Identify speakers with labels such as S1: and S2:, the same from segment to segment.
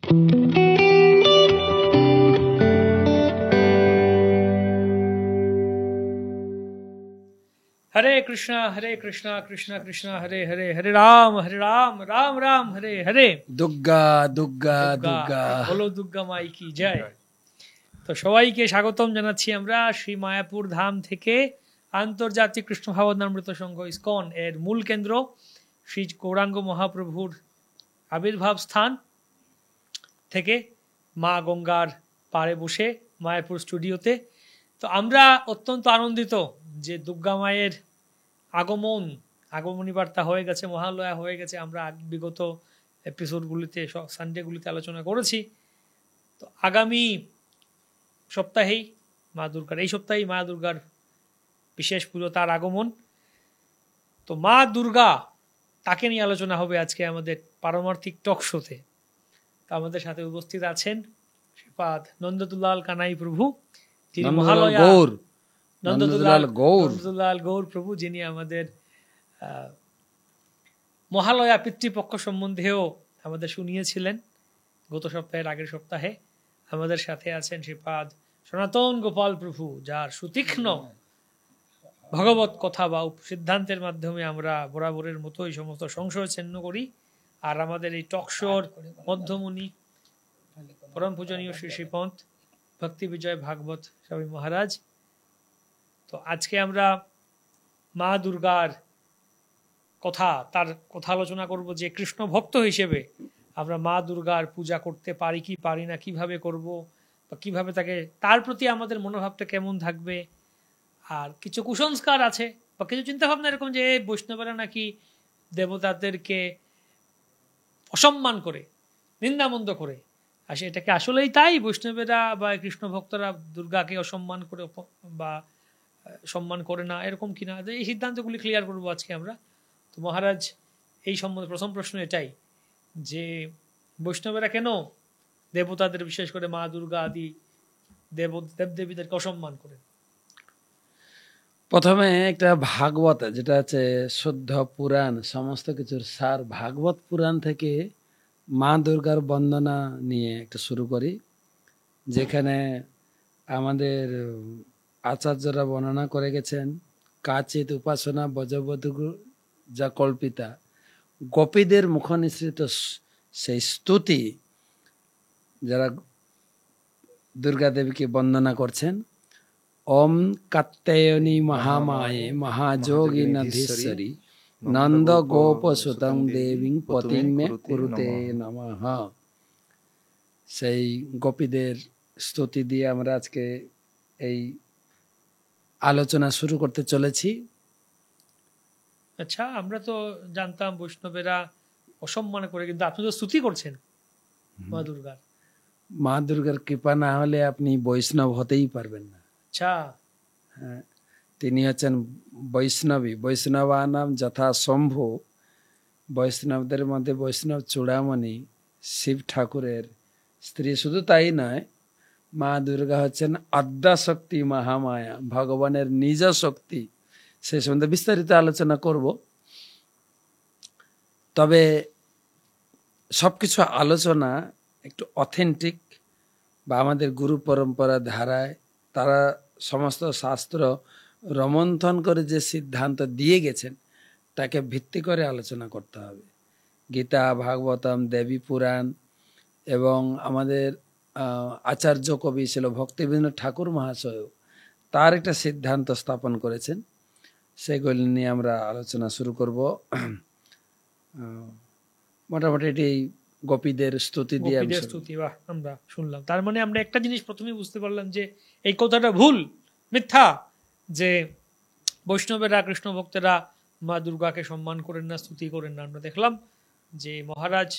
S1: হরে কৃষ্ণ কৃষ্ণ কৃষ্ণ হরে হরে, হরে রাম রাম রাম হরে হরে।
S2: দুর্গা দুর্গা দুর্গা,
S1: বলো দুর্গা মাই কি জয়। তো সবাইকে স্বাগতম জানাচ্ছি আমরা শ্রী মায়াপুর ধাম থেকে। আন্তর্জাতিক কৃষ্ণ ভাবনামৃত সংঘ ইসকন এর মূল কেন্দ্র শ্রী গৌরাঙ্গ মহাপ্রভুর আবির্ভাব স্থান থেকে মা গঙ্গার পাড়ে বসে মায়াপুর স্টুডিওতে। তো আমরা অত্যন্ত আনন্দিত যে দুর্গা মায়ের আগমনী বার্তা হয়ে গেছে, মহালয়া হয়ে গেছে। আমরা বিগত এপিসোডগুলিতে সানডেগুলিতে আলোচনা করেছি। তো আগামী সপ্তাহেই এই সপ্তাহেই মা দুর্গার বিশেষ পুজো, তার আগমন। তো মা দুর্গা, তাকে নিয়ে আলোচনা হবে আজকে আমাদের পারমার্থিক টক শোতে। তো আমাদের সাথে উপস্থিত আছেন শ্রীপাদ নন্দদুলাল কানাই প্রভু, যিনি মহালয়া নন্দদুলাল গৌর প্রভু, যিনি আমাদের মহালয়া পিতৃপক্ষ সম্বন্ধেও আমাদের শুনিয়েছিলেন গত সপ্তাহের আগের সপ্তাহে। আমাদের সাথে আছেন শ্রীপাদ সনাতন গোপাল প্রভু, যার সুতীক্ষ্ণ ভগবত কথা বা সিদ্ধান্তের মাধ্যমে আমরা বরাবরের মতো এই সমস্ত সংশয় ছিন্ন করি। আর আমাদের এই টকশোর মধ্যমণি পরম পূজনীয় শ্রী শ্রীপন্ত ভক্তি বিজয় ভাগবত স্বামী মহারাজ। তো আজকে আমরা মা দুর্গার তার কথা আলোচনা করব, যে কৃষ্ণ ভক্ত হিসেবে আমরা মা দুর্গার পূজা করতে পারি কি পারি না, কিভাবে করব, বা কিভাবে তার প্রতি আমাদের মনোভাবটা কেমন থাকবে। আর কিছু কুসংস্কার আছে বা কিছু চিন্তাভাবনা এরকম যে বৈষ্ণবেরা নাকি দেবতাদেরকে অসম্মান করে, নিন্দামন্দ করে। আর এটাকে আসলেই তাই? বৈষ্ণবেরা বা কৃষ্ণ ভক্তরা দুর্গাকে অসম্মান করে বা সম্মান করে না, এরকম কিনা? এই সিদ্ধান্তগুলি ক্লিয়ার করবো আজকে আমরা। তো মহারাজ, এই সম্বন্ধে প্রথম প্রশ্ন এটাই যে বৈষ্ণবেরা কেন দেবতাদের, বিশেষ করে মা দুর্গা আদি দেবদেবীদেরকে অসম্মান করেন?
S2: প্রথমে একটা ভাগবত, যেটা আছে শুদ্ধ পুরাণ, সমস্ত কিছুর সার, ভাগবত পুরাণ থেকে মা দুর্গার বন্দনা নিয়ে একটা শুরু করি, যেখানে আমাদের আচার্যরা বর্ণনা করে গেছেন, কাচিত উপাসনা বজবধূ যা কল্পিতা, গোপীদের মুখ নিঃসৃত সেই স্তুতি যারা দুর্গা দেবীকে বন্দনা করছেন। ওম কাত্যায়নী মহামায়ে মহাযোগিনীধীশ্বরী নন্দ গোপ সুতং দেবী পতিং মে কুরুতে নমঃ। সেই গোপীদের স্তুতি দিয়ে আমরা আজকে এই আলোচনা শুরু করতে চলেছি।
S1: আচ্ছা, আমরা তো জানতাম বৈষ্ণবেরা অসম্মান করে, কিন্তু আপনি তো স্তুতি করছেন মা দুর্গার।
S2: মা দুর্গার কৃপা না হলে আপনি বৈষ্ণব হতেই পারবেন না।
S1: আচ্ছা,
S2: হ্যাঁ, তিনি হচ্ছেন বৈষ্ণবী। বৈষ্ণবানাম যথা শম্ভু, বৈষ্ণবদের মধ্যে বৈষ্ণব চূড়ামণি শিব ঠাকুরের স্ত্রী। শুধু তাই নয়, মা দুর্গা হচ্ছেন আদ্যাশক্তি মহামায়া, ভগবানের নিজ শক্তি। সে সম্বন্ধে বিস্তারিত আলোচনা করব। তবে সবকিছু আলোচনা একটু অথেন্টিক বা আমাদের গুরু পরম্পরা ধারায় তারা সমস্ত শাস্ত্র রমন্থন করে যে সিদ্ধান্ত দিয়ে গেছেন, তাকে ভিত্তি করে আলোচনা করতে হবে। গীতা, ভাগবতম, দেবী পুরাণ এবং আমাদের আচার্য কবি ছিল ভক্তিবিনোদ ঠাকুর মহাশয়, তার একটা সিদ্ধান্ত স্থাপন করেছেন। সেগুলি নিয়ে আমরা আলোচনা শুরু করব। মোটামুটি এটি গোপীদের স্তুতি দিয়ে
S1: আমরা শুনলাম। তার মানে আমরা একটা জিনিস প্রথমে বুঝতে পারলাম যে এই কথাটা ভুল, মিথ্যা, যে বৈষ্ণবেরা, কৃষ্ণ ভক্তেরা মা দুর্গাকে সম্মান করেন না, স্তুতি করেন না। আমরা দেখলাম যে মহারাজ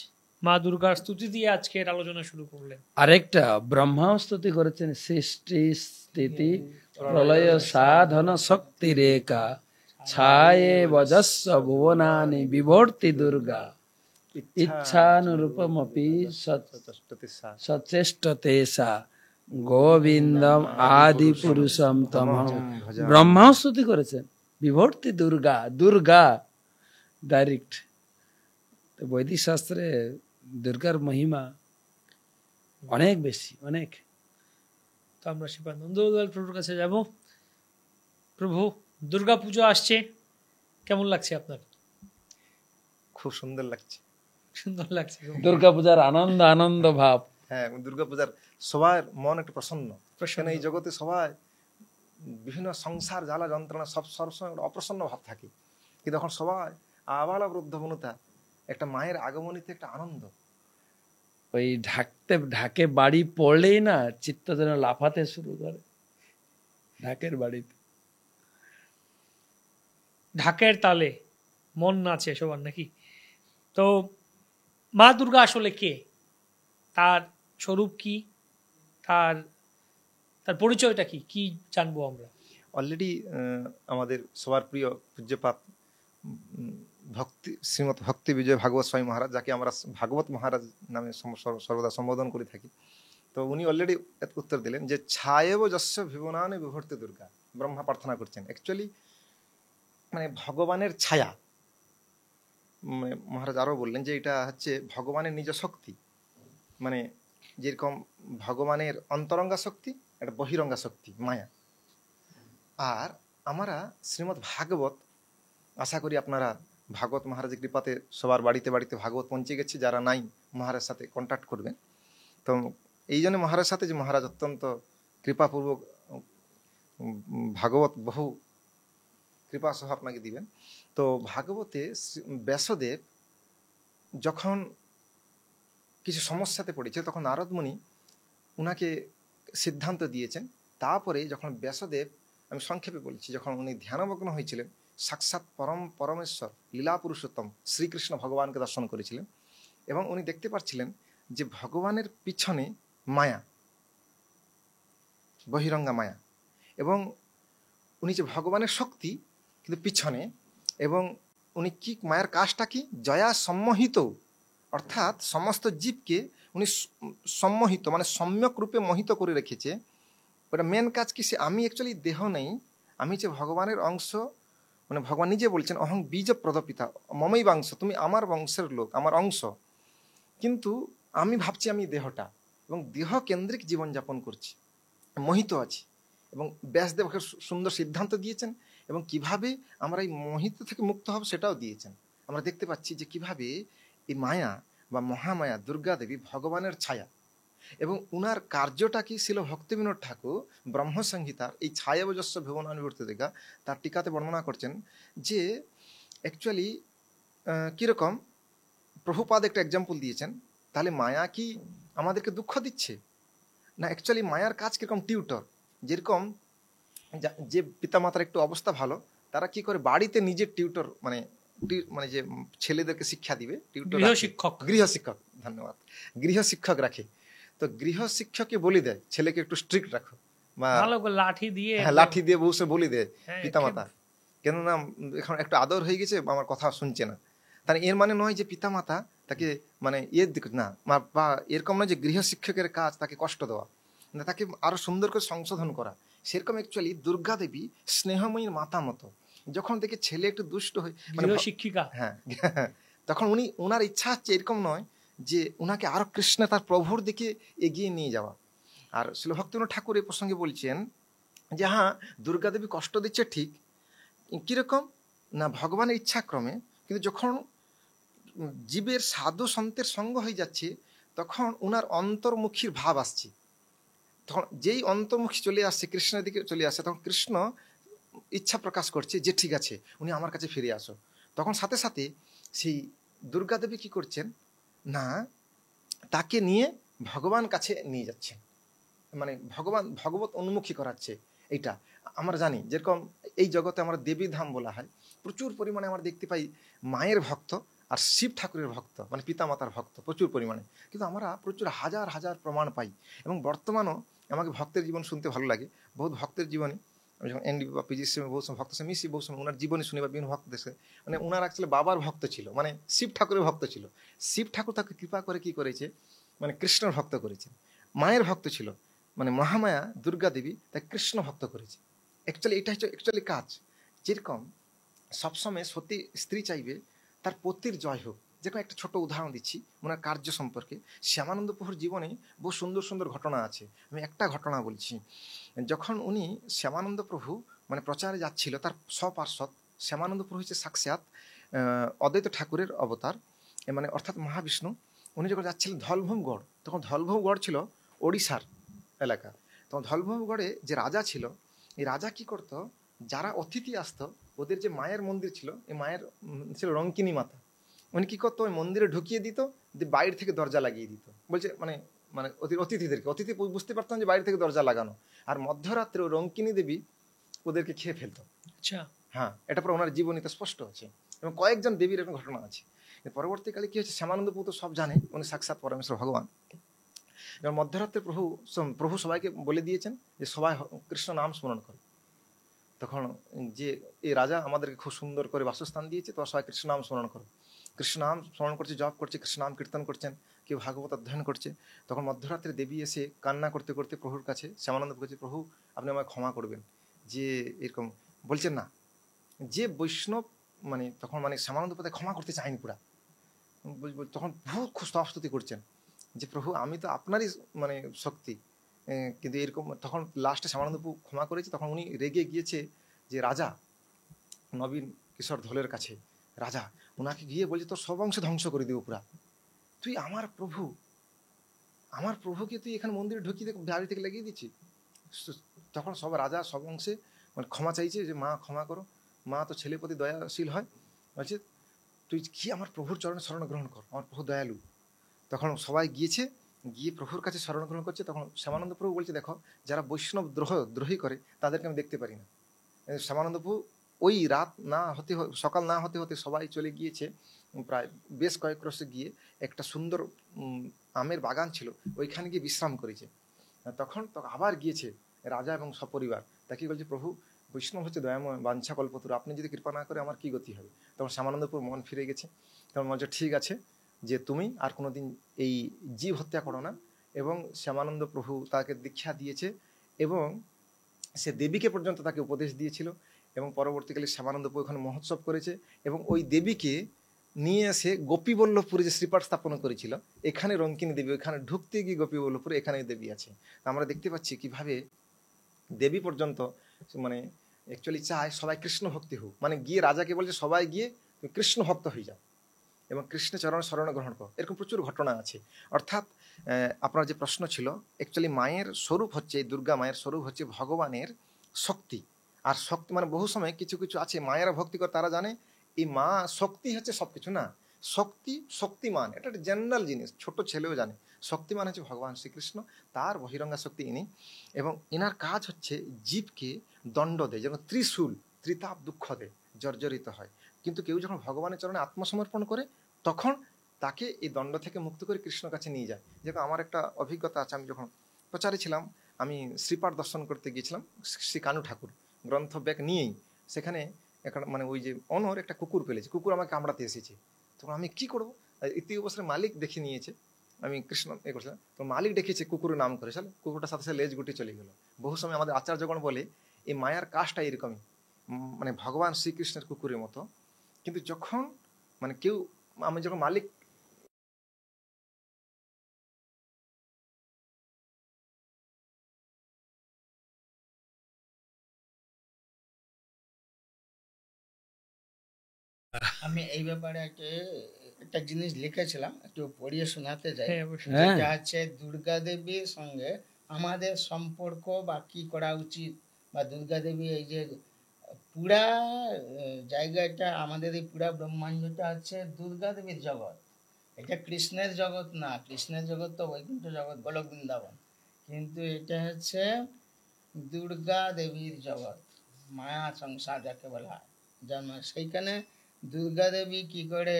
S1: মা দুর্গার স্তুতি দিয়ে আজকের আলোচনা শুরু করলেন।
S2: আরেকটা ব্রহ্মাও স্তুতি করেছেন, সৃষ্টি স্থিতি প্রলয় সাধন শক্তি রেখা ছায়ে বজস্ব ভুবনানি বিভর্তি দুর্গা ইচ্ছানুরূপমপি সচেষ্টতে সা গোবিন্দম আদি পুরুষম তমঃ। ব্রহ্মাও স্তুতি করেছেন বিভর্তি দুর্গা, দুর্গা ডাইরেক্ট। তো বৈদিক শাস্ত্রে দুর্গার মহিমা অনেক বেশি, অনেক।
S1: তো আমরা শ্রীপাদ নন্দলাল প্রভুর কাছে যাব। প্রভু, দুর্গা পুজো আসছে, কেমন লাগছে আপনার?
S3: খুব সুন্দর লাগছে।
S1: সুন্দর লাগছে খুব।
S2: দুর্গাপূজার আনন্দ আনন্দ ভাব।
S3: হ্যাঁ, দুর্গাপূজার সবার মন একটু প্রসন্ন।
S1: প্রসন্ন।
S3: কেন এই জগতে সবাই বিভিন্ন সংসার জ্বালা যন্ত্রণা সবসময় একটা অপ্রসন্ন ভাব থাকে, কিন্তু এখন সবাই আবালা বৃদ্ধ বনিতা একটা মায়ের আগমনীতে একটা আনন্দ।
S2: ওই ঢাকে বাড়ি পড়লেই না চিত্ত যেন লাফাতে শুরু করে, ঢাকের বাড়িতে।
S1: ঢাকের তালে মন নাচে সবার নাকি? তো মা দুর্গা আসলে কে? তার স্বরূপ কি? তার তার পরিচয়টা কি? কি জানবো আমরা?
S3: অলরেডি আমাদের সবার প্রিয় পূজ্যপাত শ্রীমৎ ভক্তি বিজয় ভাগবত স্বামী মহারাজ, যাকে আমরা ভাগবত মহারাজ নামে সর্বদা সম্বোধন করে থাকি, তো উনি অলরেডি উত্তর দিলেন যে ছায়েব যস্য ভিবনানে বিভর্তি দুর্গা। ব্রহ্মা প্রার্থনা করছেন, অ্যাকচুয়ালি মানে ভগবানের ছায়া। মানে মহারাজ আরও বললেন যে এটা হচ্ছে ভগবানের নিজ শক্তি, মানে যেরকম ভগবানের অন্তরঙ্গা শক্তি, একটা বহিরঙ্গা শক্তি মায়া। আর আমরা শ্রীমৎ ভাগবত, আশা করি আপনারা ভাগবত মহারাজের কৃপাতে সবার বাড়িতে বাড়িতে ভাগবত পৌঁছে গেছে, যারা নাই মহারাজের সাথে কন্ট্যাক্ট করবেন। তো এই জন্য মহারাজের সাথে যে মহারাজ অত্যন্ত কৃপাপূর্বক ভাগবত বহু কৃপা সহ আপনাকে দিবেন। তো ভাগবতে ব্যাসদেব যখন কিছু সমস্যাতে পড়েছে, তখন নারদ মুনি উনাকে সিদ্ধান্ত দিয়েছেন। তারপরে যখন ব্যাসদেব, আমি সংক্ষেপে বলছি, যখন উনি ধ্যানমগ্ন হয়েছিলেন, সাক্ষাৎ পরমেশ্বর লীলা পুরুষোত্তম শ্রীকৃষ্ণ ভগবানকে দর্শন করেছিলেন, এবং উনি দেখতে পাচ্ছিলেন যে ভগবানের পিছনে মায়া, বহিরঙ্গা মায়া, এবং উনি যে ভগবানের শক্তি কিন্তু পিছনে, এবং উনি কি মায়ের কাজটা কি? জয়া সম্মোহিত, অর্থাৎ সমস্ত জীবকে উনি সম্মোহিত মানে সম্যক রূপে মোহিত করে রেখেছে। ওটা মেন কাজ কি? সে আমি অ্যাকচুয়ালি দেহ নেই, আমি যে ভগবানের অংশ, মানে ভগবান নিজে বলছেন অহং বীজ প্রদপিতা মমই বাংশ, তুমি আমার বংশের লোক, আমার অংশ, কিন্তু আমি ভাবছি আমি দেহটা, এবং দেহ কেন্দ্রিক জীবনযাপন করছি, মোহিত আছি। এবং ব্যাসদেব সুন্দর সিদ্ধান্ত দিয়েছেন, এবং কিভাবে আমরা এই মোহিত থেকে মুক্ত হব সেটাও দিয়েছেন। আমরা দেখতে পাচ্ছি যে কিভাবে এই মায়া বা মহামায়া দুর্গা দেবী ভগবানের ছায়া, এবং উনার কার্যটা কি ছিল ভক্তিবিনোদ ঠাকুর ব্রহ্মসংহিতার এই ছায়াবজস্ব ভুবনানুবর্তী দেখা তার টিকাতে বর্ণনা করছেন যে অ্যাকচুয়ালি কীরকম প্রভুপাদ একটা এক্সাম্পল দিয়েছেন। তাহলে মায়া কি আমাদেরকে দুঃখ দিচ্ছে না? অ্যাকচুয়ালি মায়ার কাজ কীরকম টিউটর, যেরকম যে পিতামাতার একটু অবস্থা ভালো, তারা কি করে বাড়িতে নিজের টিউটর মানে মানে যে ছেলেদেরকে শিক্ষা দিবে, টিউটর গৃহশিক্ষক, ধন্যবাদ, গৃহশিক্ষক রাখে। তো গৃহশিক্ষককে বলি দেয় ছেলেকে একটু স্ট্রিক্ট রাখো, বা
S1: লাঠি দিয়ে,
S3: হ্যাঁ লাঠি দিয়ে বসে বলি দেয়
S1: হ্যাঁ,
S3: পিতামাতা, কেননা এখন একটু আদর হয়ে গেছে, আমার কথা শুনছে না। তাহলে এর মানে নয় যে পিতামাতা তাকে মানে না, বা এরকম নয় যে গৃহশিক্ষকের কাজ তাকে কষ্ট দেওয়া, না, তাকে আরো সুন্দর করে সংশোধন করা। সেরকম অ্যাকচুয়ালি দুর্গা দেবী স্নেহময়ীর মাতা মতো, যখন দেখে ছেলে একটু দুষ্ট হয়ে মানে
S1: শিক্ষিকা,
S3: হ্যাঁ তখন উনি ওনার ইচ্ছা হচ্ছে এরকম নয় যে উনাকে আরো কৃষ্ণ তার প্রভুর দিকে এগিয়ে নিয়ে যাওয়া। আর শিল ভক্তিবিনোদ ঠাকুর এই প্রসঙ্গে বলছেন যে হ্যাঁ, দুর্গা দেবী কষ্ট দিচ্ছে ঠিক, কিরকম না ভগবানের ইচ্ছাক্রমে, কিন্তু যখন জীবের সাধু সন্তের সঙ্গ হয়ে যাচ্ছে, তখন উনার অন্তর্মুখীর ভাব আসছে। তখন যেই অন্তর্মুখী চলে আসছে, কৃষ্ণের দিকে চলে আসছে, তখন কৃষ্ণ ইচ্ছা প্রকাশ করছে যে ঠিক আছে উনি আমার কাছে ফিরে আসো। তখন সাথে সাথে সেই দুর্গা দেবী কি করছেন না, তাকে নিয়ে ভগবান কাছে নিয়ে যাচ্ছেন, মানে ভগবত উন্মুখী করাচ্ছে। এইটা আমরা জানি, যেরকম এই জগতে আমরা দেবী ধাম বলা হয়, প্রচুর পরিমাণে আমরা দেখতে পাই মায়ের ভক্ত আর শিব ঠাকুরের ভক্ত, মানে পিতামাতার ভক্ত প্রচুর পরিমাণে, কিন্তু আমরা প্রচুর হাজার হাজার প্রমাণ পাই। এবং বর্তমানও আমাকে ভক্তের জীবন শুনতে ভালো লাগে, বহুত ভক্তের জীবনে, আমি যখন এনডিপি বা পিজির সময় বহু সময় ভক্তের সঙ্গে মিশি, বহু সময় ওনার জীবনী শুনি বা বিভিন্ন ভক্তদের সাথে, মানে ওনার অ্যাকচুয়ালি বাবার ভক্ত ছিল, মানে শিব ঠাকুরের ভক্ত ছিল। শিব ঠাকুর তাকে কৃপা করে কি করেছে, মানে কৃষ্ণের ভক্ত করেছে। মায়ের ভক্ত ছিল, মানে মহামায়া দুর্গা দেবী তাকে কৃষ্ণ ভক্ত করেছে। অ্যাকচুয়ালি এটা হচ্ছে কাজ। যেরকম সবসময় সতী স্ত্রী চাইবে তার পতির জয় হোক, যেরকম একটা ছোট উদাহরণ দিচ্ছি ওনার কার্য সম্পর্কে। শ্যামানন্দ প্রভুর জীবনে বহু সুন্দর সুন্দর ঘটনা আছে। আমি একটা ঘটনা বলছি। যখন উনি শ্যামানন্দ প্রভু মানে প্রচারে যাচ্ছিল, তার স্বপার্শ্বদ শ্যামানন্দ প্রভু হচ্ছে সাক্ষাৎ অদ্বৈত ঠাকুরের অবতার, মানে অর্থাৎ মহাবিষ্ণু। উনি যখন যাচ্ছিলেন ধলভূমগড়, তখন ধলভূমগড় ছিল ওড়িশার এলাকা। তখন ধলভূমগড়ে যে রাজা ছিল, এই রাজা কি করতো, যারা অতিথি আসতো ওদের যে মায়ের মন্দির ছিল, এই মায়ের ছিল রঙ্কিনী মাতা। উনি কি করতো, ওই মন্দিরে ঢুকিয়ে দিত, বাইরে থেকে দরজা লাগিয়ে দিত। বলছে মানে মানে অতিথিদেরকে, অতিথি বুঝতে পারতাম যে বাইরে থেকে দরজা লাগানো, আর মধ্যরাত্রে ওই রঙ্কিনী দেবী ওদেরকে খেয়ে ফেলতো।
S1: আচ্ছা,
S3: হ্যাঁ, এটা পরে ওনার জীবনীতে স্পষ্ট আছে এবং কয়েকজন দেবীর এরকম ঘটনা আছে। পরবর্তীকালে কি হচ্ছে, শ্যামানন্দ প্রভু তো সব জানে, উনি সাক্ষাৎ পরমেশ্বর ভগবান। যেমন মধ্যরাত্রে প্রভু সবাইকে বলে দিয়েছেন যে সবাই কৃষ্ণ নাম স্মরণ করে। তখন যে এই রাজা আমাদেরকে খুব সুন্দর করে বাসস্থান দিয়েছে, তো সবাই কৃষ্ণ নাম স্মরণ করো। কৃষ্ণ নাম স্মরণ করছে, জপ করছে, কৃষ্ণ নাম কীর্তন করছেন, কেউ ভাগবত অধ্যয়ন করছে। তখন মধ্যরাত্রে দেবী এসে কান্না করতে করতে প্রভুর কাছে, শ্যামানন্দ বলছে, প্রভু আপনি আমায় ক্ষমা করবেন, যে এরকম বলছেন না। যে বৈষ্ণব মানে তখন মানে শ্যামানন্দ পদে ক্ষমা করতে চায়নি পুরা, তখন বহু খুব স্তবস্তুতি করছেন যে প্রভু আমি তো আপনারই মানে শক্তি, কিন্তু এরকম। তখন লাস্টে শ্যামানন্দ প্রভু ক্ষমা করেছে। তখন উনি রেগে গিয়েছে যে রাজা নবীন কিশোর ধলের কাছে, রাজা ওনাকে গিয়ে বলছে তোর সব অংশ ধ্বংস করে দেবো পুরা, তুই আমার প্রভুকে তুই এখানে মন্দিরে ঢুকিয়ে বাড়ি থেকে লাগিয়ে দিচ্ছি। তখন সব রাজা সব অংশে মানে ক্ষমা চাইছে যে মা ক্ষমা করো, মা তো ছেলের প্রতি দয়াশীল হয়, বলছে তুই কি আমার প্রভুর চরণে শরণ গ্রহণ কর, আমার প্রভু দয়ালু। তখন সবাই গিয়ে প্রভুর কাছে শরণ গ্রহণ করছে। তখন শ্যামানন্দ প্রভু বলছে, দেখো যারা বৈষ্ণব দ্রোহী করে তাদেরকে আমি দেখতে পারি না। শ্যামানন্দ প্রভু ওই রাত না হতে সকাল না হতে হতে সবাই চলে গিয়েছে, প্রায় বেশ কয়েক ক্রোশে গিয়ে একটা সুন্দর আমের বাগান ছিল, ওইখানে গিয়ে বিশ্রাম করেছে। তখন আবার গিয়েছে রাজা এবং সপরিবার, তাকে বলছে প্রভু বৈষ্ণব হচ্ছে দয়াময় বাঞ্ছা কল্পতরু, আপনি যদি কৃপা না করে আমার কি গতি হবে। তখন শ্যামানন্দপুর মন ফিরে গেছে। তখন বলছে ঠিক আছে, যে তুমি আর কোনোদিন এই জীব হত্যা করো না। এবং শ্যামানন্দ প্রভু তাকে দীক্ষা দিয়েছে এবং সে দেবীকে পর্যন্ত তাকে উপদেশ দিয়েছিল। এবং পরবর্তীকালে শ্যামানন্দ প্রভু এখানে মহোৎসব করেছে এবং ওই দেবীকে নিয়ে এসে গোপীবল্লভপুরে যে শ্রীপাঠ স্থাপন করেছিল, এখানে রঙ্কিনী দেবী, ওইখানে ঢুকতে গিয়ে গোপীবল্লভপুরে এখানে দেবী আছে। আমরা দেখতে পাচ্ছি কিভাবে দেবী পর্যন্ত মানে অ্যাকচুয়ালি চায় সবাই কৃষ্ণ ভক্তি হোক, মানে গিয়ে রাজাকে বলছে সবাই গিয়ে কৃষ্ণ ভক্ত হয়ে যাও এবং কৃষ্ণের চরণ শরণ গ্রহণ করো। এরকম প্রচুর ঘটনা আছে। অর্থাৎ আপনার যে প্রশ্ন ছিল, অ্যাকচুয়ালি মায়ের স্বরূপ হচ্ছে, দুর্গা মায়ের স্বরূপ হচ্ছে ভগবানের শক্তি। আর শক্তি মানে বহু সময় কিছু কিছু আছে মায়েরা ভক্তি করে, তারা জানে এই মা শক্তি হচ্ছে সব কিছু না। শক্তিমান এটা একটা জেনারেল জিনিস, ছোট ছেলেও জানে। শক্তিমান হচ্ছে ভগবান শ্রীকৃষ্ণ, তার বহিরঙ্গা শক্তি ইনি। এবং এনার কাজ হচ্ছে জীবকে দণ্ড দেয়, যেমন ত্রিশূল ত্রিতাপ দুঃখ দেয়, জর্জরিত হয়। কিন্তু কেউ যখন ভগবানের চরণে আত্মসমর্পণ করে তখন তাকে এই দণ্ড থেকে মুক্ত করে কৃষ্ণর কাছে নিয়ে যায়। যেরকম আমার একটা অভিজ্ঞতা আছে, আমি যখন প্রচারে ছিলাম, আমি শ্রীপাঠ দর্শন করতে গিয়েছিলাম শ্রী কানু ঠাকুর গ্রন্থ ব্যাগ নিয়েই। সেখানে একটা মানে ওই যে অনর একটা কুকুর পেলেছে, কুকুর আমাকে কামড়াতে এসেছে। তখন আমি কি করবো, ইতি অবসরে মালিক দেখে নিয়েছে, আমি কৃষ্ণ করছিলাম, তো মালিক ডেকেছে কুকুরের নাম করে, চলে কুকুরটার সাথে সাথে লেজ গুটি চলে গেল। বহু সময় আমাদের আচার্যগণ বলে এই মায়ার কাজটা এরকমই, মানে ভগবান শ্রীকৃষ্ণের কুকুরের মতো। কিন্তু যখন মানে কেউ, আমি যখন মালিক
S4: আমি এই ব্যাপারে একটা জিনিস লিখেছিলাম, একটু পড়িয়ে শোনাতে যাই।
S1: হ্যাঁ, অবশ্যই।
S2: হ্যাঁ।
S4: যেটা হচ্ছে দুর্গা দেবীর সঙ্গে আমাদের সম্পর্ক বা কি করা উচিত, বা দুর্গা দেবী এই যে পুরা জায়গাটা, আমাদের এই পুরা ব্রহ্মাণ্ডটা হচ্ছে দুর্গা দেবীর জগৎ। এটা কৃষ্ণের জগৎ না, কৃষ্ণের জগৎ তো বৈকুণ্ঠ জগৎ, গোলক বৃন্দাবন। কিন্তু এটা হচ্ছে দুর্গা দেবীর জগৎ, মায়া সংসার যাকে বলা হয় জন্ম। সেইখানে দুর্গা দেবী কি করে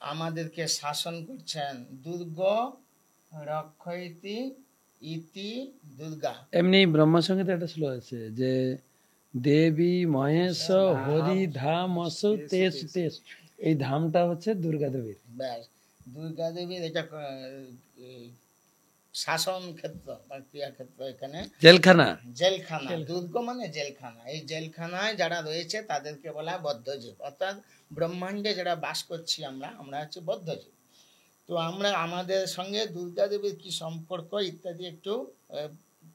S4: আমাদেরকে শাসন করছেন, দুর্গ রক্ষয়িতি ইতি দুর্গা।
S2: এমনি ব্রহ্মসঙ্গীতে একটা শ্লোক আছে যে দেবী মহেশ হরি ধাম অসু তেজ তেজ, এই ধামটা হচ্ছে দুর্গা দেবীর।
S4: ব্যাস, দুর্গা দেবীর এটা শাসন ক্ষেত্র বা ক্রিয়াক্ষেত্র, এখানে
S2: জেলখানা।
S4: জেলখানা, দুর্গ মানে জেলখানা। এই জেলখানায় যারা রয়েছে তাদেরকে বলা হয় বদ্ধজীব, অর্থাৎ ব্রহ্মাণ্ডে যারা বাস করছি আমরা হচ্ছে বদ্ধজীব। তো আমরা আমাদের সঙ্গে দুর্গা দেবীর কি সম্পর্ক ইত্যাদি একটু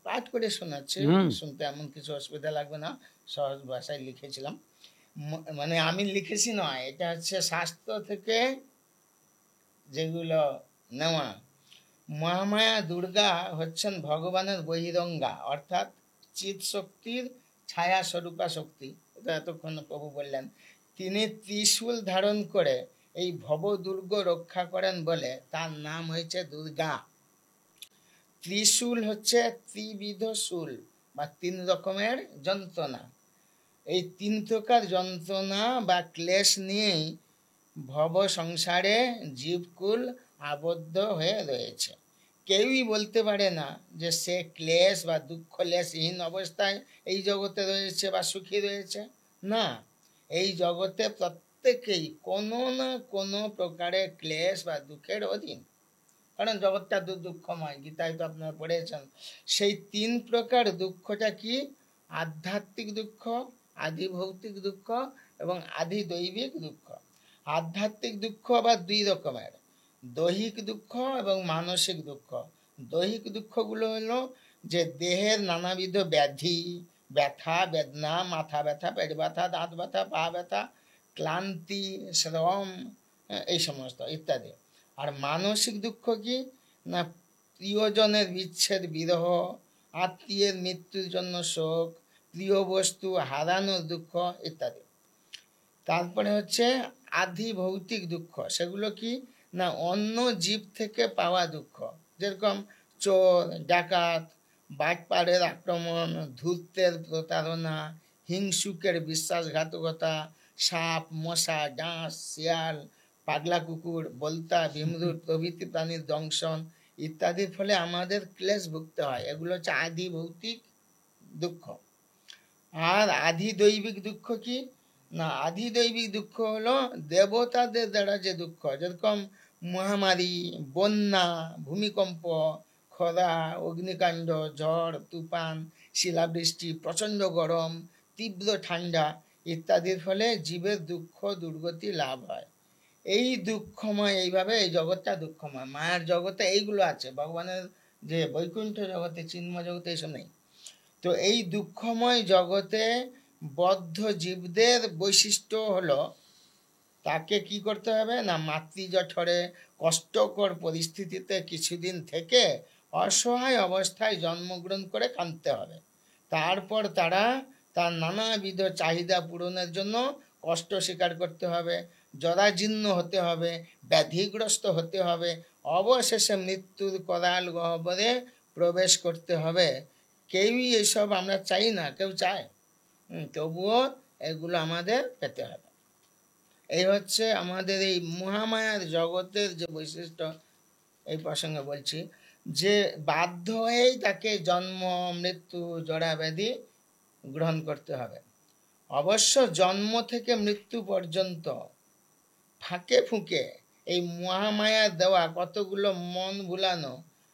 S4: পাঠ করে শোনাচ্ছি, শুনতে এমন কিছু অসুবিধা লাগবে না, সহজ ভাষায় লিখেছিলাম। মানে আমি লিখেছি নয়, এটা হচ্ছে শাস্ত্র থেকে যেগুলো নেওয়া। মহামায়া দুর্গা হচ্ছেন ভগবানের বহিরঙ্গা, অর্থাৎ চিৎ শক্তির ছায়া স্বরূপা শক্তি। এটা এতক্ষণ প্রভু বললেন। তিনি ত্রিশূল ধারণ করে এই ভবদুর্গ রক্ষা করেন বলে তার নাম হয়েছে দুর্গা। ত্রিশূল হচ্ছে ত্রিবিধ শূল বা 3 রকমের যন্ত্রণা। এই 3 প্রকার যন্ত্রণা বা ক্লেশ নিয়েই ভব সংসারে জীবকুল আবদ্ধ হয়ে রয়েছে। কেউই বলতে পারে না যে সে ক্লেশ বা দুঃখ লেশহীন অবস্থায় এই জগতে রয়েছে বা সুখী রয়েছে। না, এই জগতে প্রত্যেকেই কোনো না কোনো প্রকারে ক্লেশ বা দুঃখের অধীন, কারণ জগৎটা দুঃখময়। গীতায় তো আপনারা পড়েছেন। সেই 3 প্রকার দুঃখটা কি? আধ্যাত্মিক দুঃখ, আদি ভৌতিক দুঃখ এবং আদি দৈবিক দুঃখ। আধ্যাত্মিক দুঃখ আবার 2 রকমের, দৈহিক দুঃখ এবং মানসিক দুঃখ। দৈহিক দুঃখগুলো হলো যে দেহের নানাবিধ ব্যাধি, ব্যথা বেদনা, মাথা ব্যথা, পেট ব্যথা, দাঁত ব্যথা, পা ব্যথা, ক্লান্তি, শ্রম, এই সমস্ত ইত্যাদি। আর মানসিক দুঃখ কি না? প্রিয়জনের বিচ্ছেদ বিরহ, আত্মীয়ের মৃত্যুর জন্য শোক, প্রিয় বস্তু হারানোর দুঃখ ইত্যাদি। তারপরে হচ্ছে আধি ভৌতিক দুঃখ। সেগুলো কি না? অন্য জীব থেকে পাওয়া দুঃখ, যেরকম চোর ডাকাত, বাটপাড়ের আক্রমণ, ধূর্তের প্রতারণা, হিংসুকের বিশ্বাসঘাতকতা, সাপ মশা ডাঁশ শিয়াল পাগলা কুকুর বলতা ভিমরুদ প্রভৃতি প্রাণীর দংশন ইত্যাদির ফলে আমাদের ক্লেশ ভুগতে হয়। এগুলো হচ্ছে আদি ভৌতিক দুঃখ। আর আদি দৈবিক দুঃখ কি না? আদি দৈবিক দুঃখ হলো দেবতাদের দ্বারা যে দুঃখ, যেরকম মহামারী, বন্যা, ভূমিকম্প, খরা, অগ্নিকাণ্ড, ঝড় তুফান, শিলাবৃষ্টি, প্রচণ্ড গরম, তীব্র ঠান্ডা ইত্যাদির ফলে জীবের দুঃখ দুর্গতি লাভ হয়। এই দুঃখময়, এইভাবে এই জগৎটা দুঃখময়। মায়ার জগতে এইগুলো আছে, ভগবানের যে বৈকুণ্ঠ জগতে চিন্ময় জগতে এইসব নেই। তো এই দুঃখময় জগতে বদ্ধ জীবদের বৈশিষ্ট্য হলো তাকে কি করতে হবে না? মাতৃজঠরে কষ্টকর পরিস্থিতিতে কিছুদিন থেকে অসহায় অবস্থায় জন্মগ্রহণ করে কাঁদতে হবে। তারপর তারা তার নানাবিধ চাহিদা পূরণের জন্য কষ্ট স্বীকার করতে হবে, জরাজীর্ণ হতে হবে, ব্যাধিগ্রস্ত হতে হবে, অবশেষে মৃত্যুর করাল গহ্বরে প্রবেশ করতে হবে। কেউই এইসব আমরা চাই না, কেউ চায়, তবুও এগুলো আমাদের পেতে হবে। এই হচ্ছে আমাদের এই মহামায়ার জগতের যে বৈশিষ্ট্য। এই প্রসঙ্গে বলছি যে বাধ্য হয়েই তাকে জন্ম মৃত্যু জরা ব্যাধি গ্রহণ করতে হবে। অবশ্য জন্ম থেকে মৃত্যু পর্যন্ত ফাঁকে ফুঁকে এই মহামায়া দেওয়া কতগুলো মন ভুলানো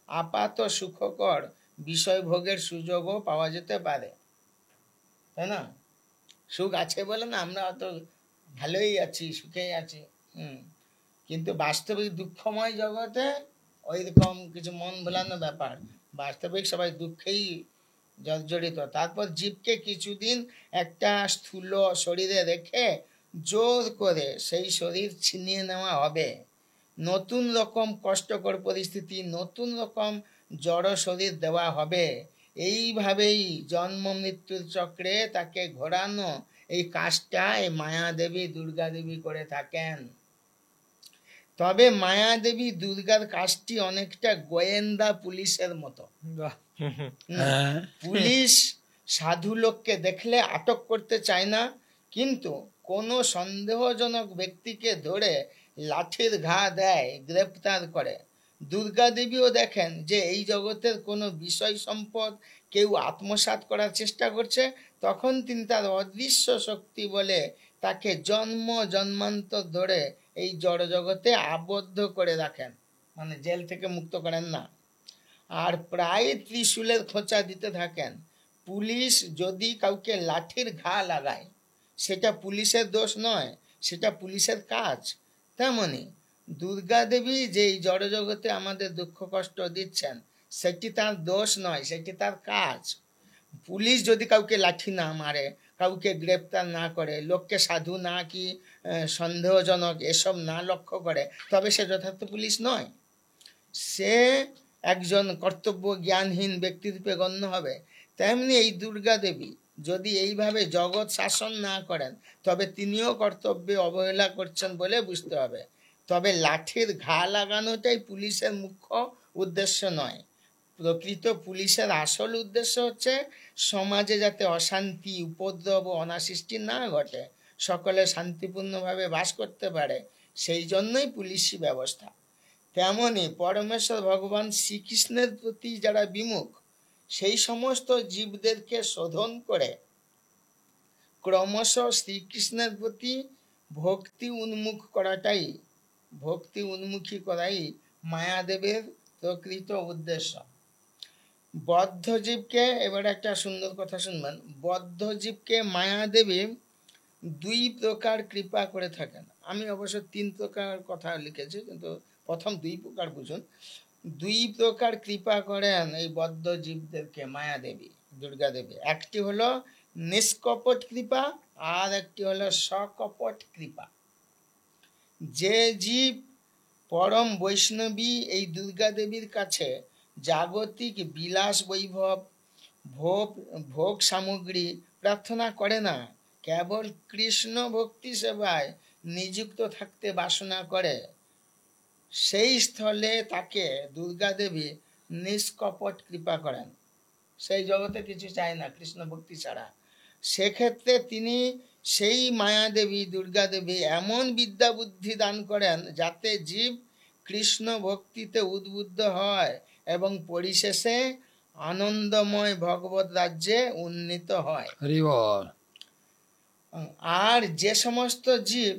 S4: আপাত সুখকর বিষয় ভোগের সুযোগও পাওয়া যেতে পারে, তাই না? সুখ আছে বলে না আমরা অত ভালোই আছি, সুখেই আছি। কিন্তু বাস্তবিক দুঃখময় জগতে ওই রকম কিছু মন ভোলানো ব্যাপার। বাস্তবিক সবাই দুঃখেই জর্জরিত। তারপর জীবকে কিছুদিন একটা স্থূল শরীরে রেখে জোর করে সেই শরীর ছিনিয়ে নেওয়া হবে। নতুন রকম কষ্টকর পরিস্থিতি, নতুন রকম জড় শরীর দেওয়া হবে। এইভাবেই জন্ম মৃত্যুর চক্রে তাকে ঘোরানো এই কাজটা এই মায়াদেবী দুর্গা দেবী করে থাকেন। তবে মায়াদেবী দুর্গার কাজটি অনেকটা গোয়েন্দা পুলিশের মতো। পুলিশ সাধু লোককে দেখলে আটক করতে চায় না, কিন্তু কোনো সন্দেহজনক ব্যক্তিকে ধরে লাঠির ঘা দেয়, গ্রেপ্তার করে। দুর্গা দেবীও দেখেন যে এই জগতের কোনো বিষয় সম্পদ কেউ আত্মসাৎ করার চেষ্টা করছে, তখন তিনি তার অদৃশ্য শক্তি বলে তাকে জন্ম জন্মান্তর ধরে এই জড় জগতে আবদ্ধ করে রাখেন, মানে জেল থেকে মুক্ত করেন না। আর প্রায় ত্রিশূলের খোঁচা দিতে থাকেন। পুলিশ যদি কাউকে লাঠির ঘা লাগায় সেটা পুলিশের দোষ নয়, সেটা পুলিশের কাজ। তেমনি দুর্গা দেবী যেই জড়জগতে আমাদের দুঃখ কষ্ট দিচ্ছেন সেটি তার দোষ নয়, সেটি তার কাজ। পুলিশ যদি কাউকে লাঠি না মারে, কাউকে গ্রেপ্তার না করে, লোককে সাধু না কি সন্দেহজনক এসব না লক্ষ্য করে, তবে সে যথার্থ পুলিশ নয়, সে একজন কর্তব্য জ্ঞানহীন ব্যক্তিরূপে গণ্য হবে। তেমনি এই দুর্গা দেবী যদি এইভাবে জগৎ শাসন না করেন তবে তিনিও কর্তব্যে অবহেলা করছেন বলে বুঝতে হবে। তবে লাঠির ঘা লাগানোটাই পুলিশের মুখ্য উদ্দেশ্য নয়। প্রকৃত পুলিশের আসল উদ্দেশ্য হচ্ছে সমাজে যাতে অশান্তি, উপদ্রব ও অনাসৃষ্টি না ঘটে, সকলে শান্তিপূর্ণভাবে বাস করতে পারে, সেই জন্যই পুলিশি ব্যবস্থা। তেমনি পরমেশ্বর ভগবান শ্রীকৃষ্ণের প্রতি যারা বিমুখ, সেই সমস্ত জীবদেরকে শোধন করে ক্রমশ শ্রীকৃষ্ণের প্রতি ভক্তি উন্মুখী করাই মায়াদেবের প্রকৃত উদ্দেশ্য। বদ্ধ জীবকে, এবার একটা সুন্দর কথা শুনবেন, বদ্ধ জীবকে মায়াদেবী দুই প্রকার কৃপা করে থাকেন। আমি অবশ্য 3 প্রকার কথা লিখেছি, কিন্তু প্রথম 2 প্রকার বুঝুন। 2 প্রকার কৃপা করেন এই বদ্ধ জীবদেরকে মায়াদেবী, দুর্গা দেবী। একটি হলো নিষ্কপট কৃপা, আর একটি হলো সকপট কৃপা। যে জীব পরম বৈষ্ণবী এই দুর্গা দেবীর কাছে জাগতিক বিলাস বৈভব, ভোগ সামগ্রী প্রার্থনা করে না, কেবল কৃষ্ণ ভক্তি সেবায় নিযুক্ত থাকতে বাসনা করে, সেই স্থলে তাকে দুর্গা দেবী নিষ্কপট কৃপা করেন। সেই জগতে কিছু চায় না কৃষ্ণ ভক্তি ছাড়া। সেক্ষেত্রে তিনি সেই মায়াদেবী দুর্গা দেবী এমন বিদ্যা বুদ্ধি দান করেন যাতে জীব কৃষ্ণ ভক্তিতে উদ্বুদ্ধ হয় এবং পরিশেষে আনন্দময় ভগবত রাজ্যে উন্নীত হয়। আর যে সমস্ত জীব,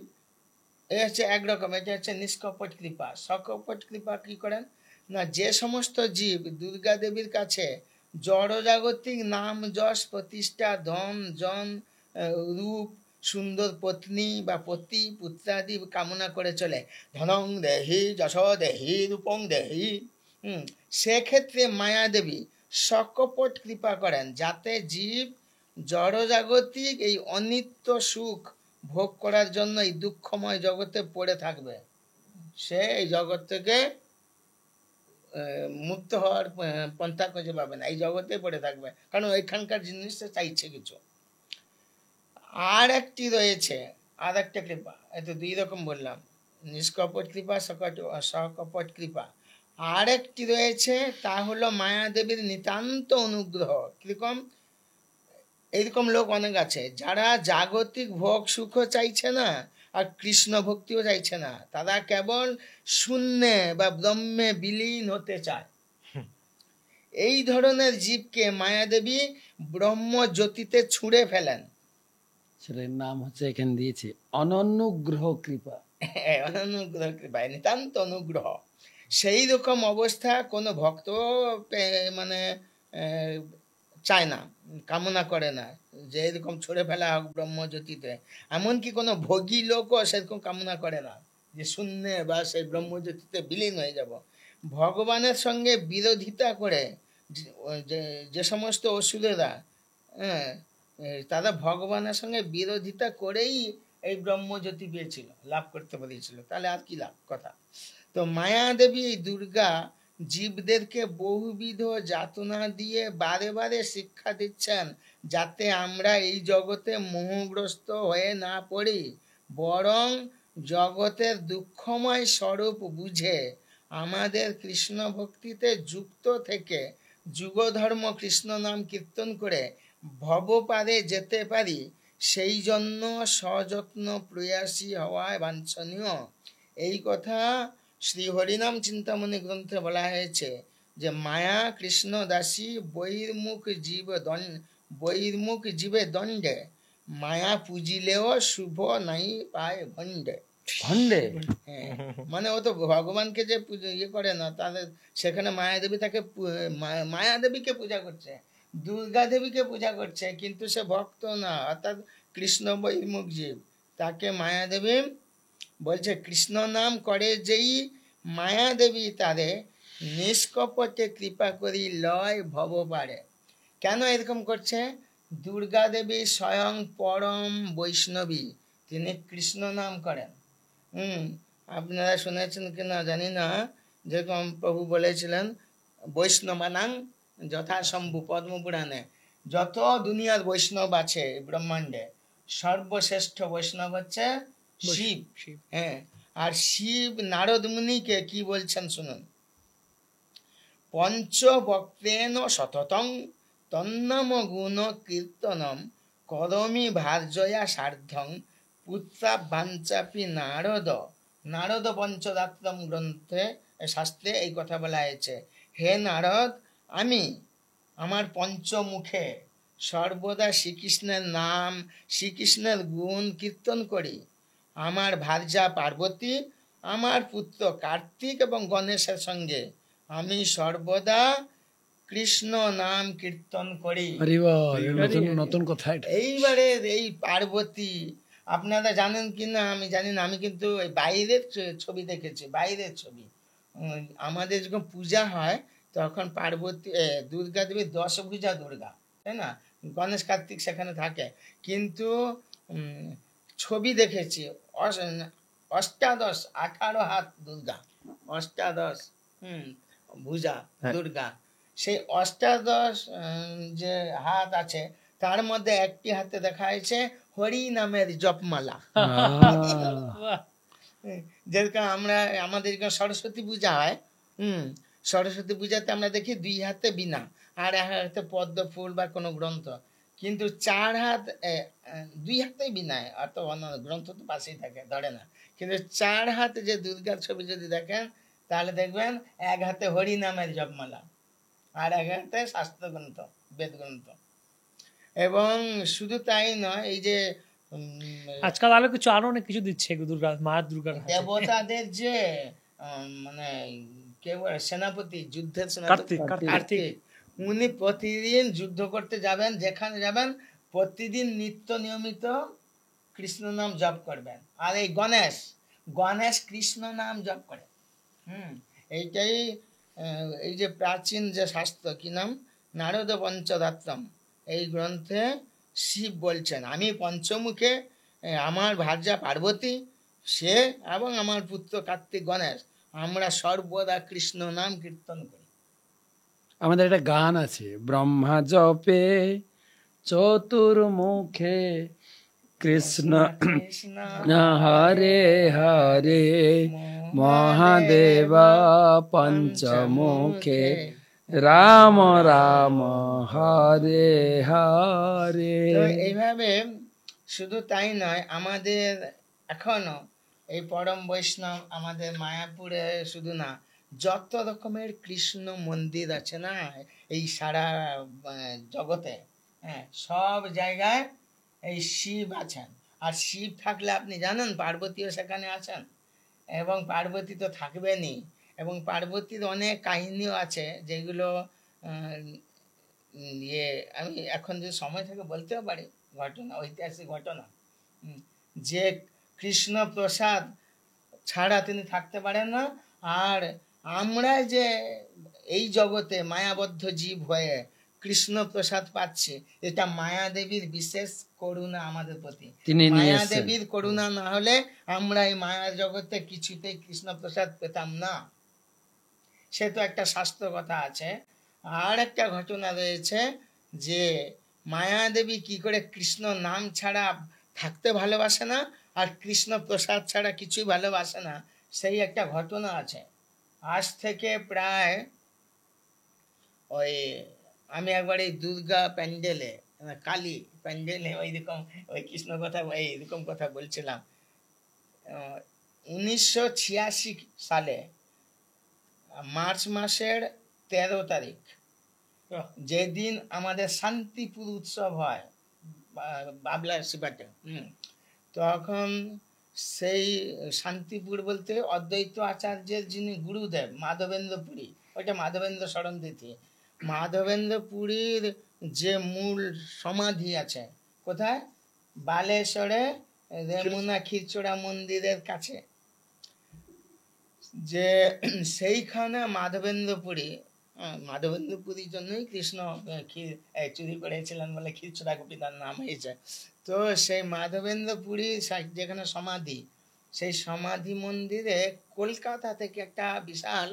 S4: এ হচ্ছে একরকম, এটা হচ্ছে নিষ্কপট কৃপা। সকপট কৃপা কি করেন না, যে সমস্ত জীব দুর্গা দেবীর কাছে জড়জাগতিক নাম যশ প্রতিষ্ঠা, ধন জন, রূপ, সুন্দর পত্নী বা পতি পুত্রাদি কামনা করে চলে, ধনং দেহি যশ দেহি রূপং দেহি, সেক্ষেত্রে মায়াদেবী সকপট কৃপা করেন যাতে জীব জড়জাগতিক এই অনিত্য সুখ ভোগ করার জন্য এই দুঃখময় জগতে পড়ে থাকবে, সে এই জগৎ থেকে মুক্ত হওয়ার পন্থা খুঁজে পাবে না, এই জগতে পড়ে থাকবে, কারণ ওইখানকার জিনিস সে চাইছে কিছু। আর একটি রয়েছে, আর একটা কৃপা, এত 2 রকম বললাম, নিষ্কপট কৃপা, সকপট কৃপা। আর একটি রয়েছে, তা হলো মায়াদেবীর নিতান্ত অনুগ্রহ। কিরকম? এইরকম লোক অনেক আছে যারা জাগতিক ভোগ সুখ চাইছে না আর কৃষ্ণ ভক্তিও চাইছে না, তারা কেবল শূন্যে বা ব্রহ্মে বিলীন হতে চায়। এই ধরনের জীবকে মায়াদেবী ব্রহ্ম জ্যোতিতে ছুঁড়ে ফেলেন।
S2: সেটার নাম হচ্ছে এখানে দিয়েছে অননুগ্রহ কৃপা।
S4: অননুগ্রহ কৃপা, নিতান্ত অনুগ্রহ। সেই রকম অবস্থা কোনো ভক্ত মানে চায় না, কামনা করে না যে এরকম ছড়ে ফেলা হোক ব্রহ্মজ্যোতিতে। এমনকি কোনো ভোগী লোকও সেরকম কামনা করে না যে শূন্যে বা সেই ব্রহ্মজ্যোতিতে বিলীন হয়ে যাব। ভগবানের সঙ্গে বিরোধিতা করে যে সমস্ত অসুরেরা, তারা ভগবানের সঙ্গে বিরোধিতা করেই এই ব্রহ্মজ্যোতি পেয়েছিল, লাভ করতে পেরেছিল, তাহলে আর কি লাভ কথা। তো মায়াদেবী দুর্গা জীবদেরকে বহুবিধ যাতনা দিয়ে বারে বারে শিক্ষা দিচ্ছেন যাতে আমরা এই জগতে মোহগ্রস্ত হয়ে না পড়ি, বরং জগতের দুঃখময় স্বরূপ বুঝে আমাদের কৃষ্ণ ভক্তিতে যুক্ত থেকে যুগধর্ম কৃষ্ণ নাম কীর্তন করে ভবপারে যেতে পারি, সেই জন্য সযত্ন প্রয়াসী হওয়ায় বাঞ্ছনীয়। এই কথা শ্রী হরিনাম চিন্তামণি গ্রন্থে বলা হয়েছে যে মায়া কৃষ্ণ দাসী বহির্মুখ জীবে দণ্ডে, মায়া পুজিলেও শুভ নাই পায় ভণ্ডে।
S2: খণ্ডে
S4: হ্যাঁ, মানে ও তো ভগবানকে যে ইয়ে করে না, তাদের সেখানে মায়াদেবী তাকে মায়াদেবীকে পূজা করছে, দুর্গা দেবীকে পূজা করছে, কিন্তু সে ভক্ত না, অর্থাৎ কৃষ্ণ বৈমুখ জীব। তাকে মায়াদেবী বলছে কৃষ্ণ নাম করে যেই মায়াদেবী তারে নিষ্কপটে কৃপা করি লয় ভব পারে। কেন এরকম করছে? দুর্গা দেবী স্বয়ং পরম বৈষ্ণবী, তিনি কৃষ্ণ নাম করেন। আপনারা শুনেছেন কিনা জানি না, যেরকম প্রভু বলেছিলেন বৈষ্ণবানাং যথাশম্ভু, পদ্মপুরাণে যত দুনিয়ার বৈষ্ণব আছে ব্রহ্মাণ্ডে, সর্বশ্রেষ্ঠ বৈষ্ণব হচ্ছে শিব।
S1: শিব।
S4: হ্যাঁ, আর শিব নারদ মুনিকে কি বলছেন শুনুন, পঞ্চবক্তেন সততং তন্নম গুণ কীর্তনম করমি ভার্যয়া সার্ধং পুত্রা বাঞ্চাপি নারদ। নারদ পঞ্চরাত্রম গ্রন্থে শাস্ত্রে এই কথা বলা হয়েছে, হে নারদ, আমি আমার পঞ্চমুখে সর্বদা শ্রীকৃষ্ণের নাম, শ্রীকৃষ্ণের গুণ কীর্তন করি। আমার ভার্যা পার্বতী, আমার পুত্র কার্তিক এবং গণেশের সঙ্গে আমি সর্বদা কৃষ্ণ নাম কীর্তন করি।
S2: হরি বল, নতুন নতুন কথা এটা।
S4: এইবারে এই পার্বতী, আপনারা জানেন কিনা আমি জানি না, আমি কিন্তু বাইরের ছবি দেখেছি, বাইরের ছবি। আমাদের যখন পূজা হয় তখন পার্বতী দুর্গা দেবী 10 ভুজা দুর্গা, তাই না, গণেশ কার্তিক সেখানে থাকে, কিন্তু ছবি দেখেছি অষ্টাদশ 18 হাত দুর্গা, অষ্টাদশ ভুজা দুর্গা। সেই অষ্টাদশ যে হাত আছে তার মধ্যে একটি হাতে দেখা হয়েছে হরি নামের জপমালা।
S1: বাহ,
S4: যেরকম আমরা আমাদের সরস্বতী পূজা হয়, সরস্বতী পূজাতে আমরা দেখি 2 হাতে বীণা আর 1 হাতে পদ্ম ফুল বা কোনো গ্রন্থ, কিন্তু 4 হাত 2 হাতেই বীণায়, অর্থাৎ অন্য গ্রন্থ তো পাশেই থাকে, ধরে না, কিন্তু 4 হাতে যে দুর্গার ছবি যদি দেখেন তাহলে দেখবেন 1 হাতে হরি নামের জপমালা আর 1 হাতে শাস্ত্র গ্রন্থ, বেদ গ্রন্থ। এবং শুধু তাই নয়, এই যে
S1: আজকাল আরো কিছু, আরো অনেক কিছু দিচ্ছে দুর্গা মা, দুর্গার হাতে।
S4: দেবতাদের যে মানে কে বলে সেনাপতি, যুদ্ধের সেনাপতি কার্তিক, উনি প্রতিদিন যুদ্ধ করতে যাবেন, যেখানে যাবেন প্রতিদিন নিত্য নিয়মিত কৃষ্ণ নাম জপ করবেন। আর এই গণেশ কৃষ্ণ নাম জপ করে। এইটাই এই যে প্রাচীন যে শাস্ত্র, কি নাম, নারদ পঞ্চরাত্রম, এই গ্রন্থে শিব বলছেন আমি পঞ্চমুখে, আমার ভার্যা পার্বতী সে এবং আমার পুত্র কার্তিক গণেশ, আমরা সর্বদা কৃষ্ণ নাম কীর্তন করি।
S2: আমাদের একটা গান আছে, ব্রহ্মা জপে চতুর্মুখে কৃষ্ণ হরে হরে মহাদেবা পঞ্চমুখে রাম রাম হরে হরে।
S4: তো এইভাবে শুধু তাই নয়, আমাদের এখনো এই পরম বৈষ্ণব আমাদের মায়াপুরে শুধু না, যত রকমের কৃষ্ণ মন্দির আছে না এই সারা জগতে, হ্যাঁ, সব জায়গায় এই শিব আছেন। আর শিব থাকলে আপনি জানেন পার্বতীও সেখানে আছেন, এবং পার্বতী তো থাকবেনই, এবং পার্বতীর অনেক কাহিনীও আছে যেগুলো আমি এখন যে সময় থেকে বলতেও পারি, ঘটনা, ঐতিহাসিক ঘটনা, যে কৃষ্ণ প্রসাদ ছাড়া তিনি থাকতে পারেন না। আর আমরা যে এই জগতে মায়াবদ্ধ জীব হয়ে কৃষ্ণ প্রসাদ পাচ্ছি, এটা মায়াদেবীর বিশেষ করুণা আমাদের প্রতি। মায়াদেবীর করুণা না হলে আমরা এই মায়া জগতে কিছুতেই কৃষ্ণ প্রসাদ পেতাম না। সে তো একটা শাস্ত্র কথা আছে। আর একটা ঘটনা রয়েছে যে মায়াদেবী কি করে কৃষ্ণ নাম ছাড়া থাকতে ভালোবাসে না, আর কৃষ্ণ প্রসাদ ছাড়া কিছুই ভালোবাসে না, সেই একটা ঘটনা আছে। আজ থেকে প্রায় ওই আমি একবার এই দুর্গা প্যান্ডেলে, কালী প্যান্ডেলে ওইরকম ওই কৃষ্ণ কথা, এইরকম কথা বলছিলাম। 1986 সালে মার্চ মাসের 13 তারিখ, যেদিন আমাদের শান্তিপুর উৎসব হয় বাবলার শিবাতে, তখন সেই শান্তিপুর বলতে অদ্বৈত আচার্যের যিনি গুরুদেব মাধবেন্দ্র পুরী, ওইটা মাধবেন্দ্র শরণ তিথি। মাধবেন্দ্র পুরীর যে মূল সমাধি আছে কোথায়? বালেশ্বরে রেমুনা ক্ষীরচোড়া মন্দিরের কাছে। যে সেইখানে মাধবেন্দ্র পুরী, মাধবেন্দ্র পুরীর জন্যই কৃষ্ণ চুরি করেছিলেন বলে ক্ষীরচোড়া গোপী তার নাম হয়েছে। তো সেই মাধবেন্দ্র পুরী যেখানে সমাধি, সেই সমাধি মন্দিরে কলকাতা থেকে একটা বিশাল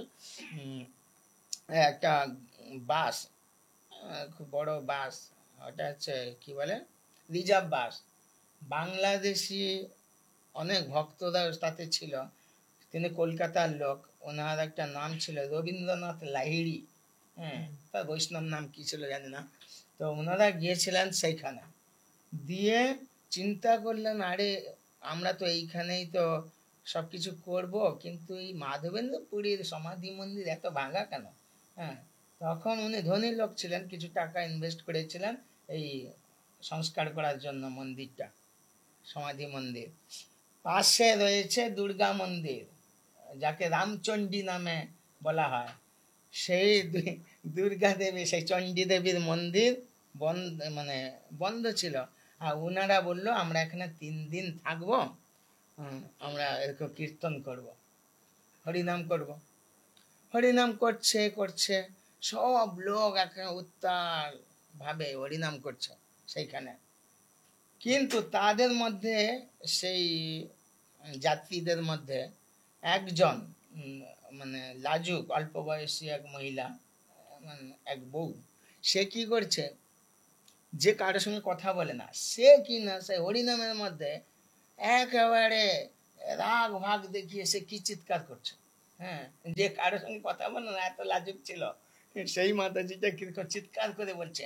S4: একটা বাস, খুব বড় বাস, ওটা হচ্ছে কি বলে রিজার্ভ বাস, বাংলাদেশি অনেক ভক্তরা তাতে ছিল। তিনি কলকাতার লোক, ওনার একটা নাম ছিল রবীন্দ্রনাথ লাহিড়ী, হ্যাঁ, তার বৈষ্ণব নাম কি ছিল জানি না। তো ওনারা গিয়েছিলেন সেইখানে, দিয়ে চিন্তা করলেন আরে আমরা তো এইখানেই তো সবকিছু করব, কিন্তু এই মাধবেন্দ্র পুরীর সমাধি মন্দির এত ভাঙা কেন? হ্যাঁ, তখন উনি ধনী লোক ছিলেন, কিছু টাকা ইনভেস্ট করেছিলেন এই সংস্কার করার জন্য মন্দিরটা, সমাধি মন্দির। পাশে রয়েছে দুর্গা মন্দির, যাকে রামচণ্ডী নামে বলা হয়। সেই দুর্গা দেবী, সেই চণ্ডী দেবীর মন্দির বন্ধ ছিল। আর ওনারা বললো আমরা এখানে 3 দিন থাকবো, আমরা এরকম কীর্তন করব, হরিনাম করব। হরিনাম করছে সব লোক এখানে উত্তাল ভাবে হরিনাম করছে সেইখানে। কিন্তু তাদের মধ্যে, সেই যাত্রীদের মধ্যে একজন লাজুক অল্প বয়সী এক মহিলা, এক বউ, সে কি করছে, যে কারোর সঙ্গে কথা বলে না, সে কি না সে হরিনামের মধ্যে একেবারে রাগ ভাগ দেখিয়ে সে কি চিৎকার করছে। হ্যাঁ, যে কারোর সঙ্গে কথা বলে না, এত লাজুক ছিল, সেই মাতাজিটা কিরকম চিৎকার করে বলছে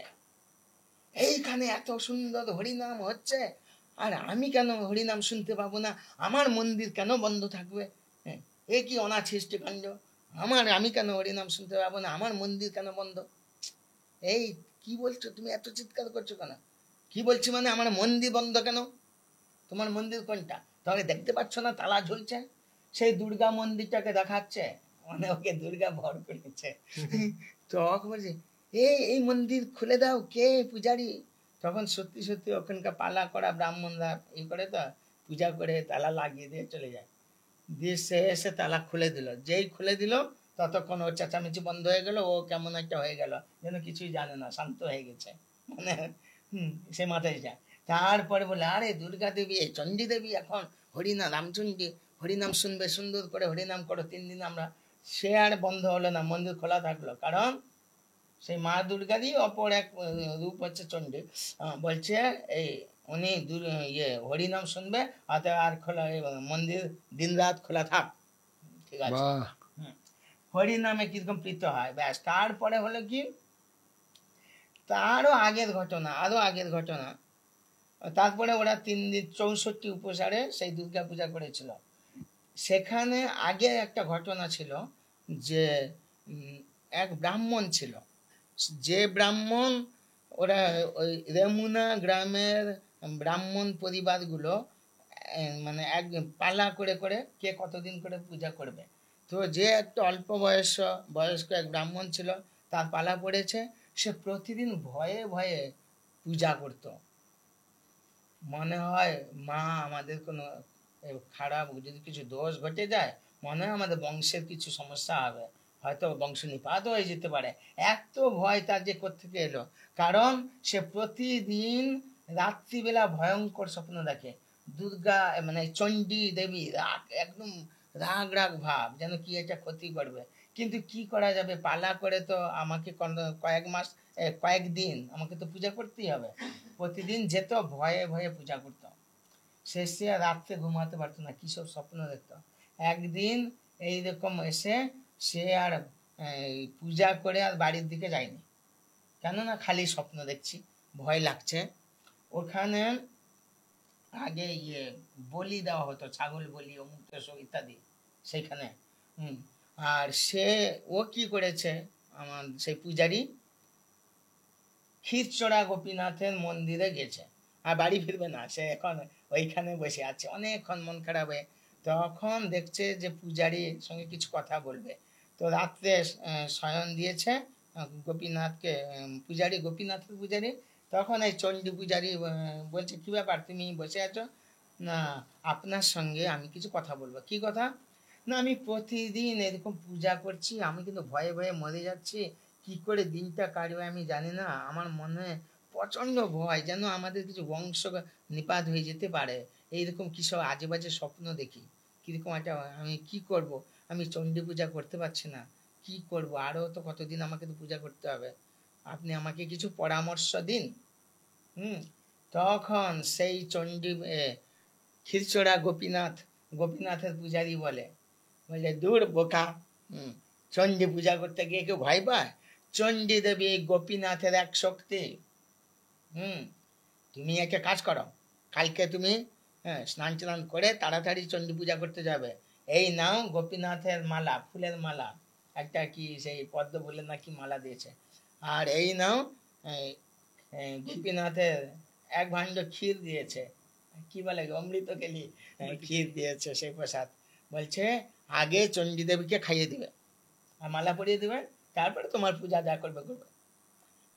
S4: এইখানে এত সুন্দর হরিনাম হচ্ছে, আর আমি কেন হরিনাম শুনতে পাবো না? আমার মন্দির কেন বন্ধ থাকবে? হ্যাঁ, এ কি অনাছিষ্ট কাণ্ড! আমি কেন হরিনাম শুনতে পাবো না? আমার মন্দির কেন বন্ধ? এই কি বলছো তুমি, এত চিৎকার করছো কেন? কি বলছি মানে আমার মন্দির বন্ধ কেন? তোমার মন্দির কোনটা? তোমাকে দেখতে পাচ্ছ না তালা ঝুলছে? সেই দুর্গা মন্দিরটাকে দেখাচ্ছে, ওকে দুর্গা ভর করেছে। তখন বলছে এই মন্দির খুলে দাও, কে পূজারি? তখন সত্যি সত্যি ওখানকার পালা করা ব্রাহ্মণরা এই করে তো পূজা করে তালা লাগিয়ে দিয়ে চলে যায়। দিয়ে সে এসে তালা খুলে দিল, যেই খুলে দিল ততক্ষণ ওর চেঁচামেচি বন্ধ হয়ে গেল, ও কেমন একটা হয়ে গেল, যেন কিছুই জানে না, শান্ত হয়ে গেছে, সে মাথায় যায়। তারপরে বলে আরে দুর্গা দেবী, চণ্ডী দেবী এখন হরিনাম, রামচণ্ডী হরিনাম শুনবে, সুন্দর করে হরিনাম করো 3 দিন আমরা। সে আর বন্ধ হলো না, মন্দির খোলা থাকলো, কারণ সেই মা দুর্গারই অপর এক রূপ হচ্ছে চণ্ডী। বলছে এই উনি হরিনাম শুনবে, অতএব আর খোলা, মন্দির দিন রাত খোলা থাক, ঠিক আছে। হরিনামে কিরকম প্রীত হয়, ব্যাস। তারপরে হলো কি, আরো আগের ঘটনা। তারপরে ওরা 3 দিন 64 উপসারে সেই দুর্গা পূজা করেছিল। সেখানে আগে একটা ঘটনা ছিল যে এক ব্রাহ্মণ ছিল, যে ব্রাহ্মণ, ওরা ওই রেমুনা গ্রামের ব্রাহ্মণ পরিবারগুলো এক পালা করে করে কে কতদিন করে পূজা করবে। তো যে একটা অল্প বয়স্ক এক ব্রাহ্মণ ছিল, তার পালা পড়েছে, সে প্রতিদিন ভয়ে ভয়ে পূজা করত। মনে হয় মা আমাদের কোনো খারাপ, যদি কিছু দোষ ঘটে যায়, মনে হয় আমাদের বংশের কিছু সমস্যা হবে, হয়তো বংশ নিপাত হয়ে যেতে পারে। এত ভয় তার যে কোত্থেকে এলো, কারণ সে প্রতিদিন রাত্রিবেলা ভয়ঙ্কর স্বপ্ন দেখে। দুর্গা চণ্ডী দেবী একদম রাগ ভাব, যেন কি একটা ক্ষতি করবে। কিন্তু কি করা যাবে, পালা করে তো আমাকে কয়েকদিন আমাকে তো পূজা করতেই হবে। প্রতিদিন যেত, ভয়ে ভয়ে পূজা করতো। সে রাত্রে ঘুমাতে পারতো না, কি সব স্বপ্ন দেখতো। একদিন এইরকম এসে সে আর পূজা করে আর বাড়ির দিকে যায়নি, কেননা খালি স্বপ্ন দেখছি, ভয় লাগছে। ওখানে আগে বলি দেওয়া হতো, ছাগল বলি, অমুক ইত্যাদি সেইখানে। আর ও কি করেছে, আমার সেই পূজারি ক্ষীরচোড়া গোপীনাথের মন্দিরে গেছে। আর বাড়ি ফিরবে না, সে এখন ওইখানে বসে আছে অনেকক্ষণ মন খারাপ হয়ে। তখন দেখছে যে পূজারীর সঙ্গে কিছু কথা বলবে, তো রাত্রে শয়ন দিয়েছে গোপীনাথকে, পূজারী গোপীনাথের পূজারী। তখন এই চণ্ডী পূজারী বলছে কি ব্যাপার তুমি বসে আছো? না, আপনার সঙ্গে আমি কিছু কথা বলবো। কি কথা? না, আমি প্রতিদিন এরকম পূজা করছি, আমি কিন্তু ভয়ে ভয়ে মরে যাচ্ছি, কি করে দিনটা কাটবে আমি জানি না, আমার মনে প্রচন্ড ভয়, যেন আমাদের কিছু বংশ নিপাত হয়ে যেতে পারে, এইরকম কি সব আজে বাজে স্বপ্ন দেখি, কিরকম একটা, আমি কি করব, আমি চণ্ডী পূজা করতে পারছি না, কি করব, আরো তো কতদিন আমাকে তো পূজা করতে হবে, আপনি আমাকে কিছু পরামর্শ দিন। তখন সেই চণ্ডী ক্ষীরচোড়া গোপীনাথের পূজারী বলে দূর বোকা, চণ্ডী পূজা করতে গিয়ে কেউ ভয় পায়? চণ্ডী দেবী গোপীনাথের এক শক্তি। তুমি একটা কাজ করো, কালকে তুমি স্নান টান করে তাড়াতাড়ি চণ্ডী পূজা করতে যাবে। এই নাও গোপীনাথের মালা, ফুলের মালা, একটা কি সেই পদ্ম ফুলের নাকি মালা দিয়েছে, আর এই নাও গোপীনাথের এক ভাণ্ড ক্ষীর দিয়েছে, কি বলে অমৃত কেলি ক্ষীর দিয়েছে, সেই প্রসাদ। বলছে আগে চণ্ডী দেবীকে খাইয়ে দিবে আর মালা পরিয়ে দিবে, তারপরে তোমার পূজা যা করবে করবে।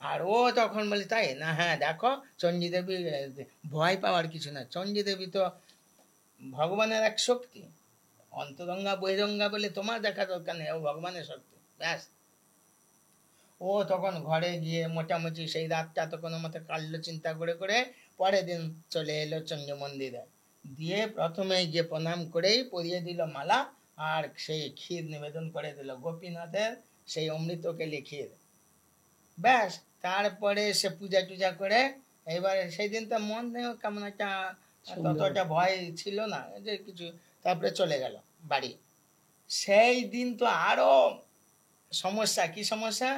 S4: আর ও তখন বলে তাই না, হ্যাঁ দেখো চণ্ডী দেবী ভয় পাওয়ার কিছু না, চণ্ডী দেবী তো ভগবানের এক শক্তি, অন্তরঙ্গা বহিরঙ্গা বলে তোমার দেখা দরকার নেই, ও ভগবানের শক্তি, ব্যাস। ও তখন ঘরে গিয়ে মোটামুটি সেই রাতটা তো কোনো মতে কাটলো চিন্তা করে করে, পরের দিন চলে এলো চণ্ডী মন্দিরে, দিয়ে প্রথমে গিয়ে প্রণাম করেই পরিয়ে দিল মালা, আর সেই ক্ষীর নিবেদন করে দিল গোপীনাথের সেই অমৃতকেলি ক্ষীর, ব্যাস। তারপরে সে পূজা টুজা করে, এবারে সেই দিন তো মন কেমন একটা ততটা ভয় ছিল না যে কিছু, তারপরে চলে গেল বাড়ি। সেই দিন তো আরো সমস্যা, কি সমস্যা?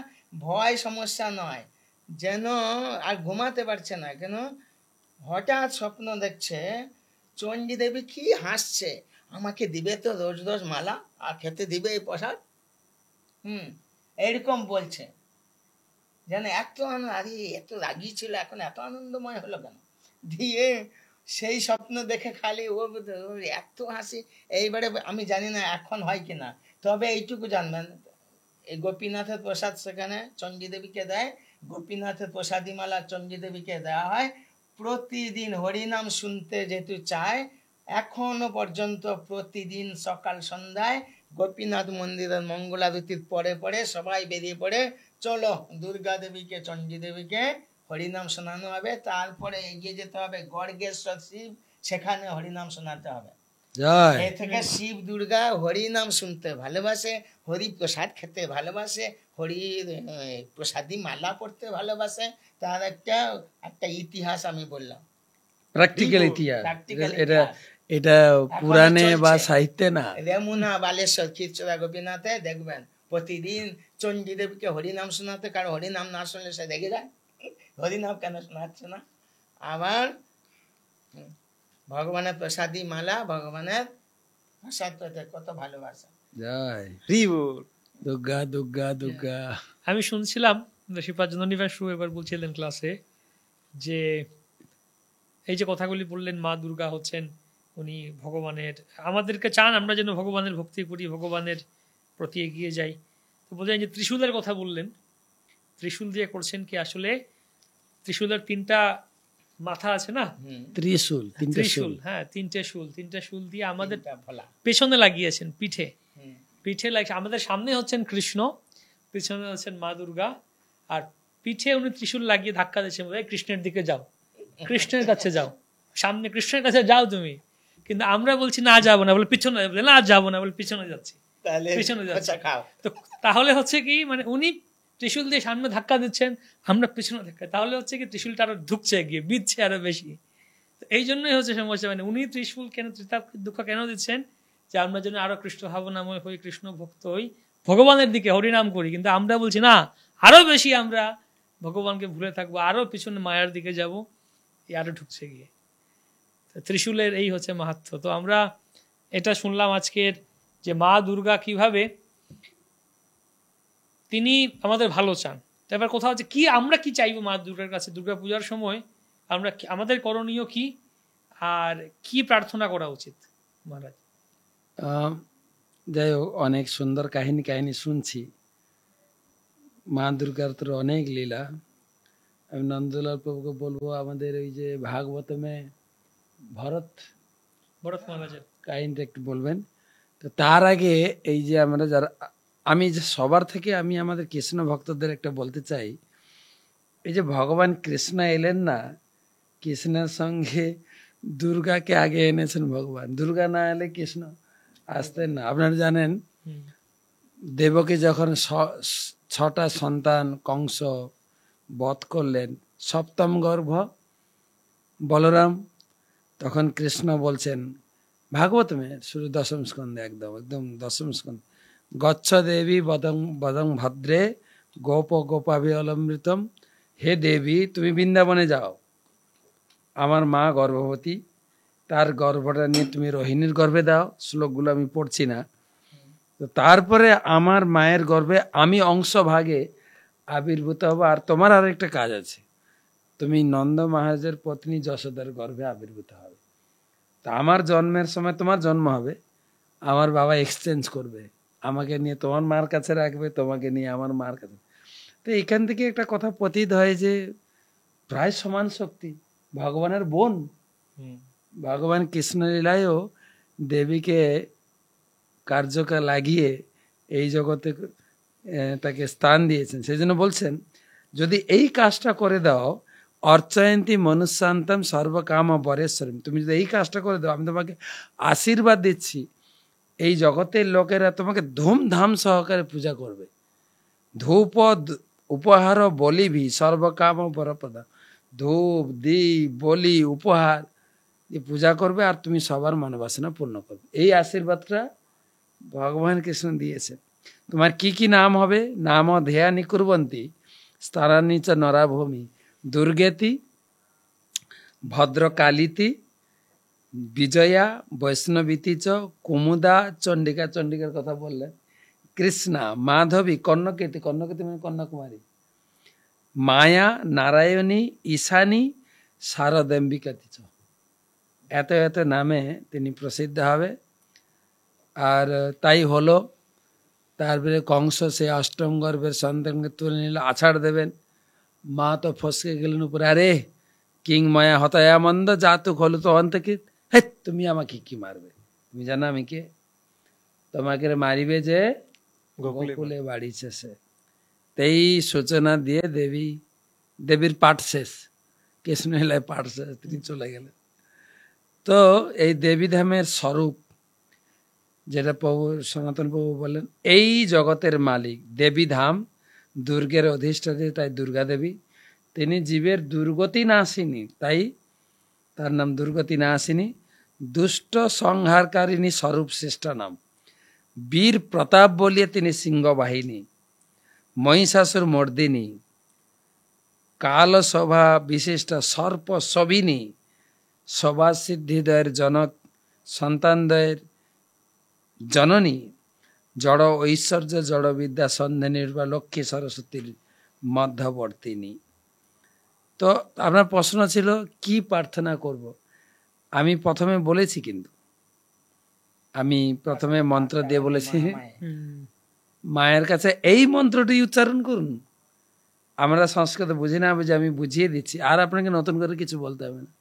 S4: ভয় সমস্যা নয়, যেন আর ঘুমাতে পারছে না, কেন হঠাৎ স্বপ্ন দেখছে চণ্ডী দেবী কি হাসছে, আমাকে দিবে তো রোজ রোজ মালা আর খেতে দিবে এই প্রসাদ, এইরকম বলছে, যেন এত আরে এত রাগি ছিল এখন এত আনন্দময় হলো কেন, দিয়ে সেই স্বপ্ন দেখে খালি ও এত হাসি। এইবারে আমি জানি না এখন হয় কিনা, তবে এইটুকু জানবেন এই গোপীনাথের প্রসাদ সেখানে চণ্ডী দেবীকে দেয়, গোপীনাথের প্রসাদী মালা চণ্ডী দেবীকে দেওয়া হয়, প্রতিদিন হরিনাম শুনতে যেহেতু চায়, এখনো পর্যন্ত প্রতিদিন সকাল সন্ধ্যায় গোপীনাথ মন্দিরের মঙ্গলারতির পরে পরে সবাই বেরিয়ে পড়ে, চলো দুর্গা দেবীকে চণ্ডী দেবীকে হরিনাম শোনানো হবে, তারপরে এগিয়ে যেতে হবে গর্গেশ্বর শিব, সেখানে হরিনাম শোনাতে হবে। এ থেকে শিব দুর্গা হরিনাম শুনতে ভালোবাসে, হরি প্রসাদ খেতে ভালোবাসে, হরির প্রসাদী মালা পড়তে ভালোবাসে, তার একটা ইতিহাস আমি বললাম,
S2: প্র্যাকটিক্যাল ইতিহাস, এটা পুরাণে বা সাহিত্যে না।
S4: রেমুনা বালেশ্বর ক্ষীরচোরা গোপীনাথে দেখবেন প্রতিদিন চণ্ডী দেবীকে হরিনাম শোনাতে, কারণ হরিনাম না শুনলে সে দেখে যায় হরিনাম কেন শোনাচ্ছে না। আবার ভগবানের প্রসাদী মালা, ভগবানের প্রসাদ পেতে কত ভালোবাসা।
S2: দুর্গা দুর্গা দুর্গা।
S1: আমি শুনছিলাম শ্রীপাদ জননিবাসু এবার বলছিলেন ক্লাসে যে এই যে কথাগুলি বললেন, মা দুর্গা হচ্ছেন উনি ভগবানের, আমাদেরকে চান আমরা যেন ভগবানের ভক্তি করি, ভগবানের প্রতি এগিয়ে যাই। তো বোঝায় যে ত্রিশূলের কথা বললেন, ত্রিশূল দিয়ে করছেন কি, আসলে ত্রিশূলের তিনটা মাথা আছে না,
S2: ত্রিশূল,
S1: হ্যাঁ তিনটে শুল দিয়ে আমাদের পেছনে লাগিয়েছেন, পিঠে লাগছে। আমাদের সামনে হচ্ছেন কৃষ্ণ, পিছনে হচ্ছেন মা দুর্গা, আর পিঠে উনি ত্রিশূল লাগিয়ে ধাক্কা দিচ্ছেন, কৃষ্ণের দিকে যাও, কৃষ্ণের কাছে যাও, সামনে কৃষ্ণের কাছে যাও তুমি। কিন্তু আমরা বলছি না যাবো না, বলে পিছনে, না যাবো না, বলে পিছনে যাচ্ছি, পিছনে যাচ্ছি। তো তাহলে হচ্ছে কি, মানে উনি ত্রিশূল দিয়ে সামনে ধাক্কা দিচ্ছেন, আমরা পিছনে ধাক্কা, তাহলে হচ্ছে কি ত্রিশূলটা আরো ঢুকছে গিয়ে, বিচ্ছে আরো বেশি। এই জন্যই হচ্ছে সমস্যা, মানে উনি ত্রিশূল কেন, দুঃখ কেন দিচ্ছেন, যে আমরা যেন আরো কৃষ্ণ ভাবনাময় হই, কৃষ্ণ ভক্ত হই, ভগবানের দিকে হরিনাম করি। কিন্তু আমরা বলছি না, আরো বেশি আমরা ভগবানকে ভুলে থাকবো, আরো পিছনে মায়ার দিকে যাব, আরো ঢুকছে গিয়ে। ত্রিশূলের এই হচ্ছে মাহাত্ম্য। তো আমরা এটা শুনলাম আজকের, যে মা দুর্গা কিভাবে তিনি আমাদের ভালো চান। এবার কথা হচ্ছে কি, আমরা কি চাইবো মা দুর্গার কাছে দুর্গা পূজার সময়, আমাদের করণীয় কি আর কি প্রার্থনা করা উচিত মহারাজ?
S2: যাই হোক, অনেক সুন্দর কাহিনী শুনছি। মা দুর্গার তো অনেক লীলা। আমি নন্দলাল প্রভুকে বলবো আমাদের ওই যে ভাগবতমে ভরত
S1: মহারাজের
S2: কাহিনীটা একটু বলবেন। তো তার আগে এই যে আমরা যারা, আমি যে সবার থেকে আমি আমাদের কৃষ্ণ ভক্তদের একটা বলতে চাই, এই যে ভগবান কৃষ্ণ এলেন না, কৃষ্ণের সঙ্গে দুর্গাকে আগে এনেছেন ভগবান। দুর্গা না এলে কৃষ্ণ আসতেন না। আপনারা জানেন দেবকী যখন 6টা সন্তান কংস বধ করলেন, সপ্তম গর্ভ বলরাম, তখন কৃষ্ণ বলছেন ভাগবতমে শুরু দশম স্কন্ধে, একদম দশম স্কন্ধে, গচ্ছ দেবী বদং ভদ্রে গোপ গোপাভি অলমৃতম। হে দেবী, তুমি বৃন্দাবনে যাও, আমার মা গর্ভবতী, তার গর্ভটা নিয়ে তুমি রোহিণীর গর্ভে দাও। শ্লোকগুলো আমি পড়ছি না। তো তারপরে আমার মায়ের গর্ভে আমি অংশ ভাগে আবির্ভূত হবো। আর তোমার আর একটা কাজ আছে, তুমি নন্দ মহারাজের পত্নী যশোদার গর্ভে আবির্ভূত হবে। তা আমার জন্মের সময় তোমার জন্ম হবে, আমার বাবা এক্সচেঞ্জ করবে, আমাকে নিয়ে তোমার মার কাছে রাখবে, তোমাকে নিয়ে আমার মার কাছে। তো এখান থেকে একটা কথা প্রতীত হয় যে প্রায় সমান শক্তি, ভগবানের বোন। ভগবান কৃষ্ণলীলায়ও দেবীকে কার্যকে লাগিয়ে এই জগতে তাকে স্থান দিয়েছেন। সেই জন্য বলছেন যদি এই কাজটা করে দাও, অর্চয়ন্তী মনুষ্যান্তম সর্বকাম বরেশ্বরম, তুমি যদি এই কাজটা করে দাও, আমি তোমাকে আশীর্বাদ দিচ্ছি, এই জগতের লোকেরা তোমাকে ধুমধাম সহকারে পূজা করবে। ধূপ উপহার বলিভি সর্বকাম বরপ্রদা, ধূপ দীপ বলি উপহার দিয়ে পূজা করবে, আর তুমি সবার মনোবাসনা পূর্ণ করবে। এই আশীর্বাদটা ভগবান কৃষ্ণ দিয়েছে। তোমার কি কি নাম হবে? নাম ধ্যানি কুর্বন্তী স্তারানি চ নরাভূমি, দুর্গেতি ভদ্রকালিতি বিজয়া বৈষ্ণবীতি চ কুমুদা চণ্ডিকা, চণ্ডিকার কথা বললেন, কৃষ্ণা মাধবী কর্ণকীর্তি, কর্ণকীর্তি মানে কন্যাকুমারী, মায়া নারায়ণী ঈশানী শারদাম্বিকাতি চ। এত এত নামে তিনি প্রসিদ্ধ হবে। আর তাই হলো। তারপরে কংস সে অষ্টম গর্ভের সন্তানকে তুলে নিলে আছাড় দেবেন। মা তো ফসকে গেলেন উপরে, আরে কিং মায়া হতায়া মন্দ জাতু হলো তো অন্তকিত, হে তুমি আমাকে কি মারবে? তুমি জানো আমি কে? তোমাকে মারিবে যে গোকুলে বাড়িছে সে। এই সূচনা দিয়ে দেবীর পাঠ শেষ, কৃষ্ণ লীলায় পাঠ শেষ, তিনি চলে গেলেন। তো এই দেবী ধামের স্বরূপ, যেটা প্রভু সনাতন প্রভু বলেন, এই জগতের মালিক দেবী ধাম, দুর্গের অধিষ্ঠাত্রী, তাই দুর্গা দেবী। তিনি জীবের দুর্গতি নাশিনী, তাই তার নাম দুর্গতি নাশিনী। দুষ্ট সংহারকারিণী স্বরূপ শ্রেষ্ঠ নাম। বীর প্রতাপ বলিয়ে তিনি সিংহবাহিনী, মহিষাসুর মর্দিনী, কাল সভা বিশিষ্ট সর্প সবিনী, সভা সিদ্ধিদয়ের জনক, সন্তানদয়ের জননী, জড় ঐশ্বর্য জড় বিদ্যা সন্ধানীর বা লক্ষ্মী সরস্বতীর মধ্যবর্তিনী। তো আপনার প্রশ্ন ছিল কি প্রার্থনা করব। আমি প্রথমে বলেছি, কিন্তু আমি প্রথমে মন্ত্র দিয়ে বলেছি মায়ের কাছে এই মন্ত্রটি উচ্চারণ করুন। আমরা সংস্কৃত বুঝি না বুঝে আমি বুঝিয়ে দিচ্ছি, আর আপনাকে নতুন করে কিছু বলতে হবে না।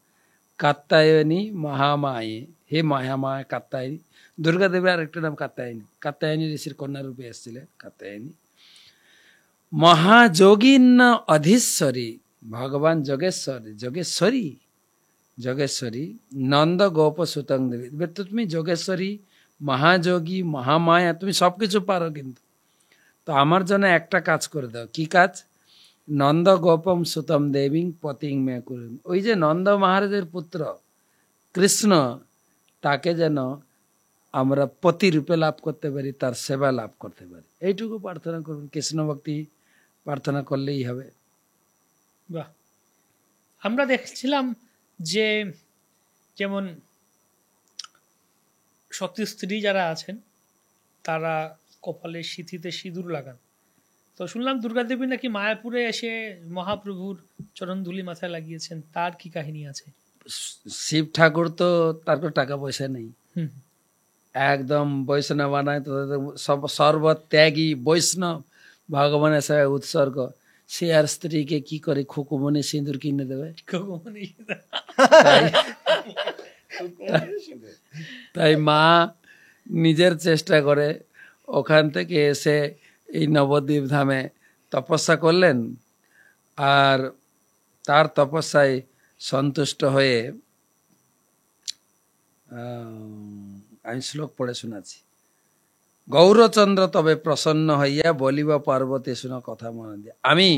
S2: কাত্যায়নী মহামায়ে, হে মহামায়া কাত্যায়নী। দুর্গা দেবীর আরেকটা নাম কাত্যায়নী। কাত্যায়নী ঋষির কন্যা রূপে এসেছিলেন কাত্যায়নী। মহাযোগিন্য অধীশ্বরী, ভগবান যোগেশ্বরী নন্দ গোপ সুতং দেবী। তো তুমি যোগেশ্বরী, মহাযোগী, মহামায়া, তুমি সবকিছু পারো, কিন্তু তো আমার জন্য একটা কাজ করে দাও। কি কাজ? নন্দ গোপম সুতম দেবী পতিং মে করুন। ওই যে নন্দ মহারাজের পুত্র কৃষ্ণ, তাকে যেন আমরা পতি রূপে লাভ করতে পারি, তার সেবা লাভ করতে পারি, এইটুকু প্রার্থনা করুন। কৃষ্ণ ভক্তি প্রার্থনা করলেই হবে।
S1: বাহ। আমরা দেখছিলাম যে যেমন সতী স্ত্রী যারা আছেন তারা কপালে সিঁথিতে সিঁদুর লাগান, তো শুনলাম দুর্গাদেবী নাকি মায়াপুরে এসে মহাপ্রভুর চরণ ধুলি মাথায় লাগিয়েছেন, তার কি কাহিনী আছে?
S2: শিব ঠাকুর তো তার কোনো টাকা পয়সা নেই,
S1: হুম,
S2: একদম বৈষ্ণব বানায় তো সব সর্বত্যাগী বৈষ্ণব, ভগবানের সেবায় উৎসর্গ। সে আর স্ত্রীকে কি করে খুকুমনি সিঁদুর কিনে দেবে? তাই মা নিজের চেষ্টা করে ওখান থেকে এসে এই নবদ্বীপ ধামে তপস্যা করলেন, আর তার তপস্যায় সন্তুষ্ট হয়ে আমি শ্লোক পড়ে শোনাচ্ছি। গৌরচন্দ্র তবে প্রসন্ন হইয়া বলিব পার্বতী শুনো কথা মনে দিয়ে, আমি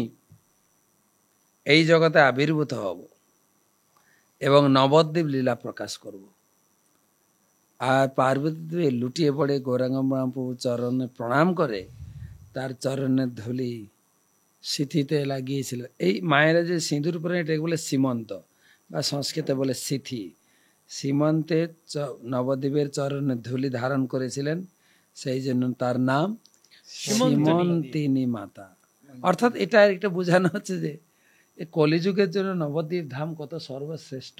S2: এই জগতে আবির্ভূত হব এবং নবদ্বীপ লীলা প্রকাশ করব। আর পার্বতী দেবী লুটিয়ে পড়ে গৌরাঙ্গ মহাপ্রভুর চরণে প্রণাম করে তার চরণের ধুলি সিথিতে লাগিয়েছিল। এই মায়েরা যে সিঁদুর পরে এটাকে বলে সীমন্ত, বা সংস্কৃতে বলে সিথি। সীমন্তে নবদ্বীপের চরণের ধুলি ধারণ করেছিলেন, সেই জন্য তার নাম সীমন্তিনী মাতা। অর্থাৎ এটা একটা বোঝানো হচ্ছে যে কলিযুগের জন্য নবদ্বীপ ধাম কত সর্বশ্রেষ্ঠ।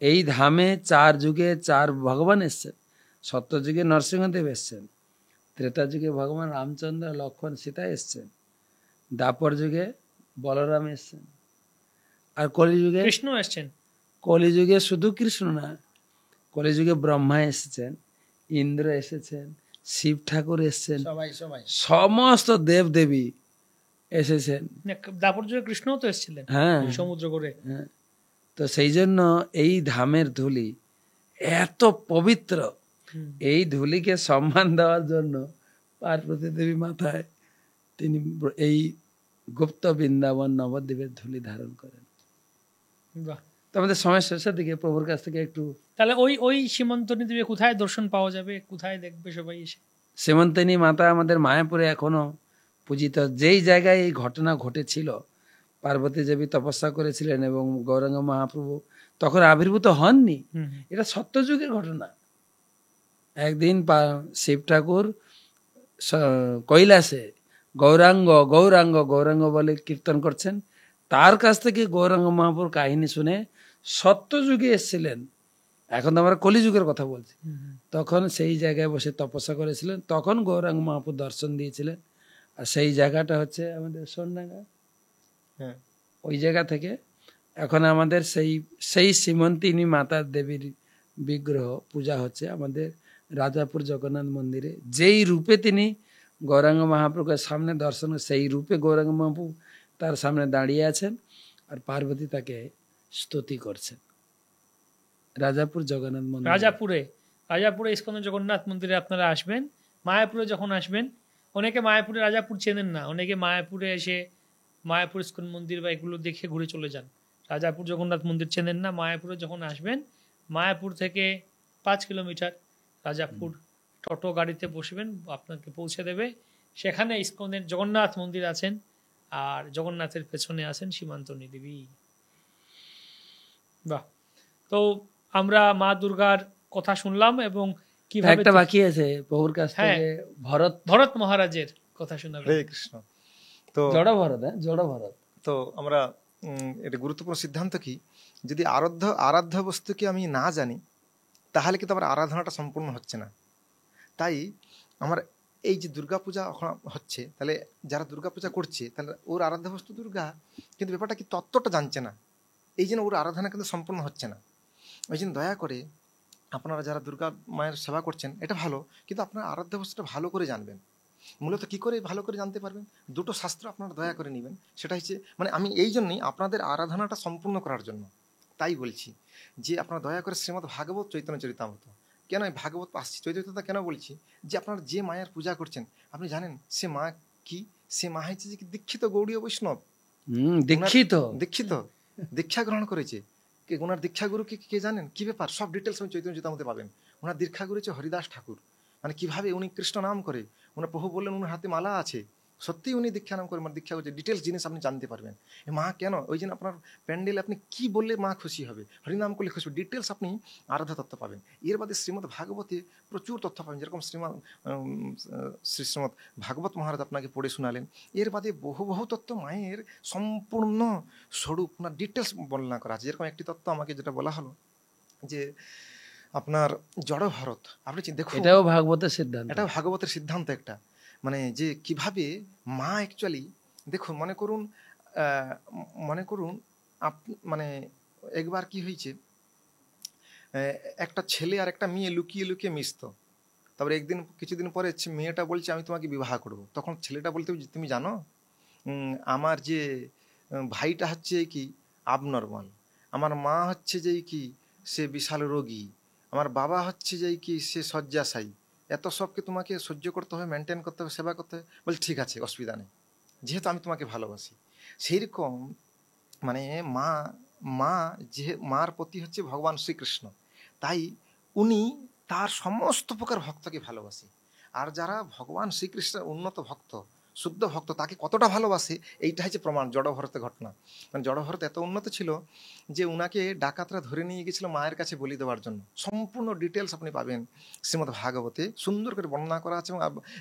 S2: এই ধামে 4 যুগে 4 ভগবান এসছেন। সত্যযুগে নরসিংহদেব এসছেন, ত্রেতা যুগে ভগবান রামচন্দ্র লক্ষ্মণ সীতা এসছেন, দাপর যুগে বলরাম এসছেন, আর কলিযুগে
S1: কৃষ্ণ এসছেন।
S2: কলিযুগে শুধু কৃষ্ণ না, কলিযুগে ব্রহ্মা এসেছেন, ইন্দ্র এসেছেন, শিব ঠাকুর এসেছেন,
S4: সবাই সবাই
S2: সমস্ত দেব দেবী এসেছেন।
S1: দাপর যুগে কৃষ্ণও তো এসেছিলেন
S2: হ্যাঁ
S1: সমুদ্র করে।
S2: হ্যাঁ, তো সেই জন্য এই ধামের ধুলি এত পবিত্র। এই ধুলিকে সম্মান দেওয়ার জন্য পার্বতী দেবী মাথায় তিনি এই গুপ্ত বৃন্দাবন নবদ্বীপের ধুলি ধারণ করেন।
S1: বাহ।
S2: তো আমাদের সময় শেষের দিকে প্রভুর কাছ থেকে একটু
S1: তাহলে ওই ওই সীমন্তনী দেবী কোথায় দর্শন পাওয়া যাবে, কোথায় দেখবে সবাই এসে?
S2: সীমন্তিনী মাতা আমাদের মায়াপুরে এখনো পূজিত। যেই জায়গায় এই ঘটনা ঘটেছিল, পার্বতী দেবী তপস্যা করেছিলেন এবং গৌরাঙ্গ মহাপ্রভু তখন আবির্ভূত হননি, এটা সত্যযুগের ঘটনা। একদিন শিব ঠাকুর কৈলাসে গৌরাঙ্গ গৌরাঙ্গ গৌরাঙ্গ বলে কীর্তন করছেন, তার কাছ থেকে গৌরাঙ্গ মহাপ্রভুর কাহিনী শুনে সত্যযুগে এসেছিলেন। এখন তো আমরা কলিযুগের কথা বলছি। তখন সেই জায়গায় বসে তপস্যা করেছিলেন, তখন গৌরাঙ্গ মহাপ্রভু দর্শন দিয়েছিলেন। আর সেই জায়গাটা হচ্ছে আমাদের সোনডাঙ্গা।
S3: হ্যাঁ,
S2: ওই জায়গা থেকে এখন আমাদের সেই সীমন্তিনী মাতা দেবীর বিগ্রহ পূজা হচ্ছে আমাদের রাজাপুর জগন্নাথ মন্দিরে। যেই রূপে তিনি গৌরাঙ্গ মহাপ্রভুর সামনে দর্শন, সেই রূপে গৌরাঙ্গ মহাপ্রভু তার সামনে দাঁড়িয়ে আছেন, আর পার্বতী তাকে স্তুতি করছেন। রাজাপুর জগন্নাথ মন্দির,
S1: রাজাপুরে ইস্কন জগন্নাথ মন্দিরে আপনারা আসবেন। মায়াপুরে যখন আসবেন, অনেকে মায়াপুরে রাজাপুর চেনেন না, অনেকে মায়াপুরে এসে মায়াপুর ইস্কন মন্দির বা এগুলো দেখে ঘুরে চলে যান। রাজাপুর জগন্নাথ মন্দির চেনেন না, মায়াপুরে যখন আসবেন, মায়াপুর থেকে 5 কিলোমিটার রাজাপুর টোটো গাড়িতে বসবেন, আপনাকে পৌঁছে দেবে। সেখানে ইস্কনের জগন্নাথ মন্দির আছেন, আর জগন্নাথের পেছনে আছেন সীমন্তনী দেবী। বাহ। তো আমরা মা দুর্গার কথা শুনলাম এবং কিভাবে
S2: একটা বাকি আছে প্রভুর কাছ থেকে
S1: ভরত মহারাজের কথা শোনাবেন।
S3: হরে কৃষ্ণ। তো
S2: জড় ভরত।
S3: তো আমরা এটা গুরুত্বপূর্ণ সিদ্ধান্ত কি, যদি আরাধ্য বস্তুকে আমি না জানি, তাহলে কিন্তু আমার আরাধনাটা সম্পূর্ণ হচ্ছে না। তাই আমার এই যে দুর্গাপূজা হচ্ছে, তাহলে যারা দুর্গাপূজা করছে, তাহলে ওর আরাধ্য বস্তু দুর্গা, কিন্তু ব্যাপারটা কি তত্ত্বটা জানছে না, এই জন্য ওর আরাধনা কিন্তু সম্পূর্ণ হচ্ছে না। ওই জন্য দয়া করে আপনারা যারা দুর্গা মায়ের সেবা করছেন, এটা ভালো, কিন্তু আপনার আরাধ্য বস্তুটা ভালো করে জানবেন। মূলত কি করে ভালো করে জানতে পারবেন? 2টো শাস্ত্র আপনারা দয়া করে নেবেন। সেটা হচ্ছে, মানে আমি এই জন্যই আপনাদের আরাধনাটা সম্পূর্ণ করার জন্য তাই বলছি যে আপনারা দয়া করে শ্রীমদ্ ভাগবত চৈতন্য চরিতামৃত, কেন এই ভাগবত আসছি চৈতন্যতা কেন বলছি, যে আপনারা যে মায়ের পূজা করছেন, আপনি জানেন সে মা কি? সে মা হচ্ছে যে দীক্ষিত গৌড়ীয় বৈষ্ণব। দীক্ষিত দীক্ষা গ্রহণ করেছে। ওনার দীক্ষাগুরু কে জানেন? কি ব্যাপার, সব ডিটেলস আমি চৈতন্য চরিতামৃতে পাবেন। ওনার দীক্ষাগুরু হচ্ছে হরিদাস ঠাকুর। মানে কিভাবে উনি কৃষ্ণ নাম করে, ওনার প্রভু বললেন ওনার হাতে মালা আছে, সত্যিই উনি দীক্ষা নাম করে মানে দীক্ষা করছে, ডিটেলস জিনিস আপনি জানতে পারবেন। মা কেন, ওই জন্য আপনার প্যান্ডেলে আপনি কি বললে মা খুশি হবে, হরিনাম করলে খুশি হবে, ডিটেলস আপনি আরাধ্যা তত্ত্ব পাবেন। এর বাদে শ্রীমদ্ ভাগবতে প্রচুর তথ্য পাবেন, যেরকম শ্রীমদ্ ভাগবত মহারাজ আপনাকে পড়ে শোনালেন। এর বাদে বহু বহু তত্ত্ব মায়ের সম্পূর্ণ স্বরূপ ওনার ডিটেলস বর্ণনা করা আছে। যেরকম একটি তত্ত্ব আমাকে যেটা বলা হলো যে আপনার জড় ভরত, আপনি দেখুন
S2: এটাও ভাগবতের সিদ্ধান্ত।
S3: এটাও ভাগবতের সিদ্ধান্ত একটা, মানে যে কিভাবে মা অ্যাকচুয়ালি দেখুন, মনে করুন মানে একবার কি হয়েছে, একটা ছেলে আর একটা মেয়ে লুকিয়ে লুকিয়ে মিশতো। তারপরে কিছুদিন পরে মেয়েটা বলছে আমি তোমাকে বিবাহ করব। তখন ছেলেটা বলতে তুমি জানো আমার যে ভাইটা হচ্ছে কি আবনর্মাল, আমার মা হচ্ছে যে কি সে বিশাল রোগী, আমার বাবা হচ্ছে যে কি সে শয্যাশায়ী, এত সবকে তোমাকে সহ্য করতে হবে, মেনটেন করতে হবে, সেবা করতে হবে। বল ঠিক আছে, অসুবিধা নেই, যেহেতু আমি তোমাকে ভালোবাসি। সেইরকম মানে মার প্রতি হচ্ছে ভগবান শ্রীকৃষ্ণ, তাই উনি তার সমস্ত প্রকার ভক্তকে ভালোবাসে। আর যারা ভগবান শ্রীকৃষ্ণের উন্নত ভক্ত, শুদ্ধ ভক্ত, তাকে কতটা ভালোবাসে এইটা হচ্ছে প্রমাণ জড়ভরতের ঘটনা। মানে জড়ভরত এত উন্নত ছিল যে উনাকে ডাকাতরা ধরে নিয়ে গেছিল মায়ের কাছে বলি দেওয়ার জন্য। সম্পূর্ণ ডিটেলস আপনি পাবেন শ্রীমদ্ ভাগবতে, সুন্দর করে বর্ণনা করা আছে।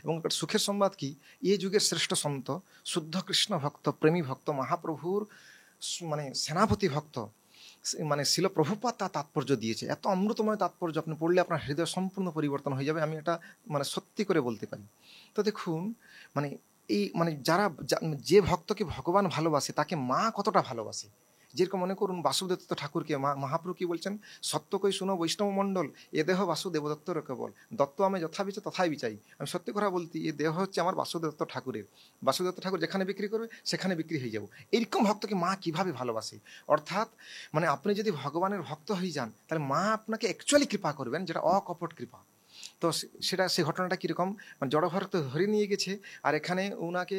S3: এবং সুখের সংবাদ কি, এ যুগের শ্রেষ্ঠ সন্ত, শুদ্ধ কৃষ্ণ ভক্ত, প্রেমী ভক্ত, মহাপ্রভুর মানে সেনাপতি ভক্ত মানে শিল প্রভুপাদ তার তাৎপর্য দিয়েছে। এত অমৃতময় তাৎপর্য, আপনি পড়লে আপনার হৃদয় সম্পূর্ণ পরিবর্তন হয়ে যাবে, আমি এটা মানে সত্যি করে বলতে পারি। তো দেখুন মানে এই মানে যে ভক্তকে ভগবান ভালোবাসে তাকে মা কতটা ভালোবাসে। যেরকম মনে করুন বাসুদেব ঠাকুরকে মহাপ্রভু কি বলছেন, সত্য কই শুনো বৈষ্ণব মণ্ডল, এ দেহ বাসুদেব দত্তর কেবল, দত্ত আমি যথা বিচার তথাই বিচাই। আমি সত্যি কথা বলতে, এ দেহ হচ্ছে আমার বাসুদেব ঠাকুরের, বাসুদেব ঠাকুর যেখানে বিক্রি করবে সেখানে বিক্রি হয়ে যাবো। এইরকম ভক্তকে মা কিভাবে ভালোবাসে। অর্থাৎ মানে আপনি যদি ভগবানের ভক্ত হয়ে যান তাহলে মা আপনাকে অ্যাকচুয়ালি কৃপা করবেন, যেটা অকপট কৃপা। তো সেই ঘটনাটা কীরকম, মানে জড়ভরত ধরে নিয়ে গেছে, আর এখানে উনাকে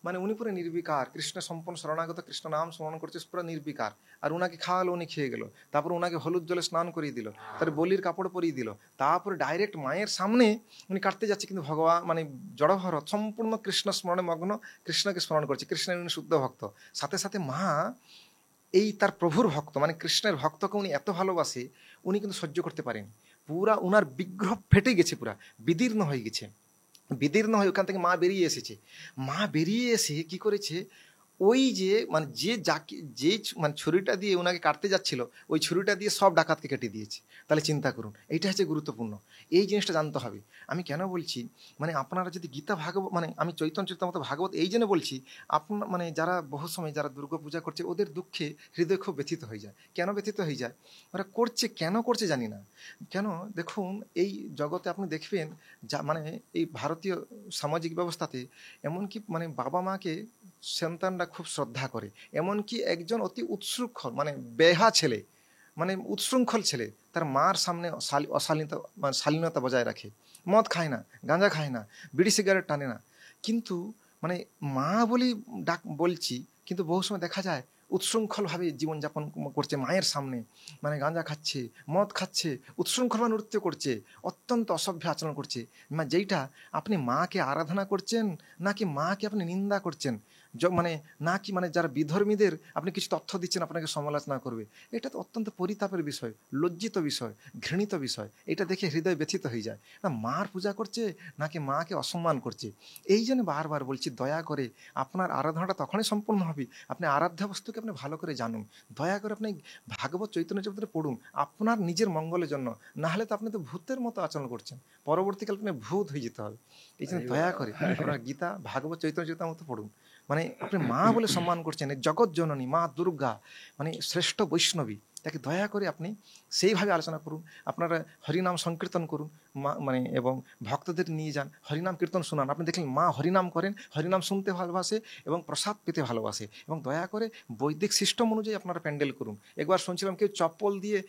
S3: মানে উনি পুরো নির্বিকার, কৃষ্ণ সম্পূর্ণ শরণাগত, কৃষ্ণ নাম স্মরণ করছে, পুরো নির্বিকার। আর উনাকে খাওয়ালো, উনি খেয়ে গেল। তারপর উনাকে হলুদ জলে স্নান করিয়ে দিল, তার বলির কাপড় পরিয়ে দিল। তারপরে ডাইরেক্ট মায়ের সামনে উনি কাটতে যাচ্ছে, কিন্তু ভগবান মানে জড়ভরত সম্পূর্ণ কৃষ্ণ স্মরণে মগ্ন, কৃষ্ণকে স্মরণ করছে, কৃষ্ণের উনি শুদ্ধ ভক্ত। সাথে সাথে মা এই তার প্রভুর ভক্ত মানে কৃষ্ণের ভক্তকে উনি এত ভালোবাসে, উনি কিন্তু সহ্য করতে পারেন। পুরা উনার বিগ্রহ ফেটে গেছে, পুরা বিদীর্ণ হয়ে গেছে। বিদীর্ণ হয়ে ওখান থেকে মা বেরিয়ে এসেছে। মা বেরিয়ে এসে কি করেছে, ওই যে মানে যে মানে ছুরিটা দিয়ে ওনাকে কাটতে যাচ্ছিল, ওই ছুরিটা দিয়ে সব ডাকাতকে কেটে দিয়েছে। তাহলে চিন্তা করুন, এইটা হচ্ছে গুরুত্বপূর্ণ, এই জিনিসটা জানতে হবে। আমি কেন বলছি, মানে আপনারা যদি গীতা ভাগবত মানে আমি চৈতন্য চরিতামৃত ভাগবত এই জন্য বলছি, আপনার মানে যারা বহু সময় যারা দুর্গা পূজা করছে ওদের দুঃখে হৃদয় খুব ব্যথিত হয়ে যায়। কেন ব্যথিত হয়ে যায়, ওরা করছে কেন করছে জানি না কেন। দেখুন এই জগতে আপনি দেখবেন যা মানে এই ভারতীয় সামাজিক ব্যবস্থাতে এমনকি মানে বাবা মাকে সন্তানরা খুব শ্রদ্ধা করে, এমনকি একজন অতি উৎশৃঙ্খল মানে বেহা ছেলে, মানে উৎশৃঙ্খল ছেলে তার মার সামনে অশালীনতা মানে শালীনতা বজায় রাখে, মদ খায় না, গাঁজা খায় না, বিড়ি সিগারেট টানে না। কিন্তু মানে মা বলি বলছি, কিন্তু বহু সময় দেখা যায় উচ্ছৃঙ্খলভাবে জীবনযাপন করছে মায়ের সামনে, মানে গাঁজা খাচ্ছে, মদ খাচ্ছে, উচ্ছৃঙ্খলভাবে নৃত্য করছে, অত্যন্ত অসভ্য আচরণ করছে। যেইটা আপনি মাকে আরাধনা করছেন নাকি মাকে আপনি নিন্দা করছেন, মানে নাকি মানে যারা বিধর্মীদের আপনি কিছু তথ্য দিচ্ছেন আপনাকে সমালোচনা করবে। এটা তো অত্যন্ত পরিতাপের বিষয়, লজ্জিত বিষয়, ঘৃণিত বিষয়। এটা দেখে হৃদয় ব্যথিত হয়ে যায় না, মার পূজা করছে নাকি মাকে অসম্মান করছে। এই জন্য বারবার বলছি, দয়া করে আপনার আরাধনাটা তখনই সম্পূর্ণ হবে আপনি আরাধ্য বস্তুকে আপনি ভালো করে জানুন। দয়া করে আপনি ভাগবত চৈতন্য চরিত্রে পড়ুন আপনার নিজের মঙ্গলের জন্য, না হলে তো আপনি তো ভূতের মতো আচরণ করছেন, পরবর্তীকালে আপনি ভূত হয়ে যেতে হবে। এই জন্য দয়া করে আপনার গীতা ভাগবত চৈতন্য চরিতার মতো পড়ুন। মানে আপনি মা বলে সম্মান করছেন, জগৎ জননী মা দুর্গা মানে শ্রেষ্ঠ বৈষ্ণবী, তাকে দয়া করে আপনি সেইভাবে আলোচনা করুন। আপনারা হরিনাম সংকীর্তন করুন মানে এবং ভক্তদের নিয়ে যান, হরিনাম কীর্তন শোনান। আপনি দেখলেন মা হরিনাম করেন, হরিনাম শুনতে ভালোবাসে এবং প্রসাদ পেতে ভালোবাসে। এবং দয়া করে বৈদিক সিস্টেম অনুযায়ী আপনারা প্যান্ডেল করুন। একবার শুনছিলাম কেউ চপ্পল দিয়ে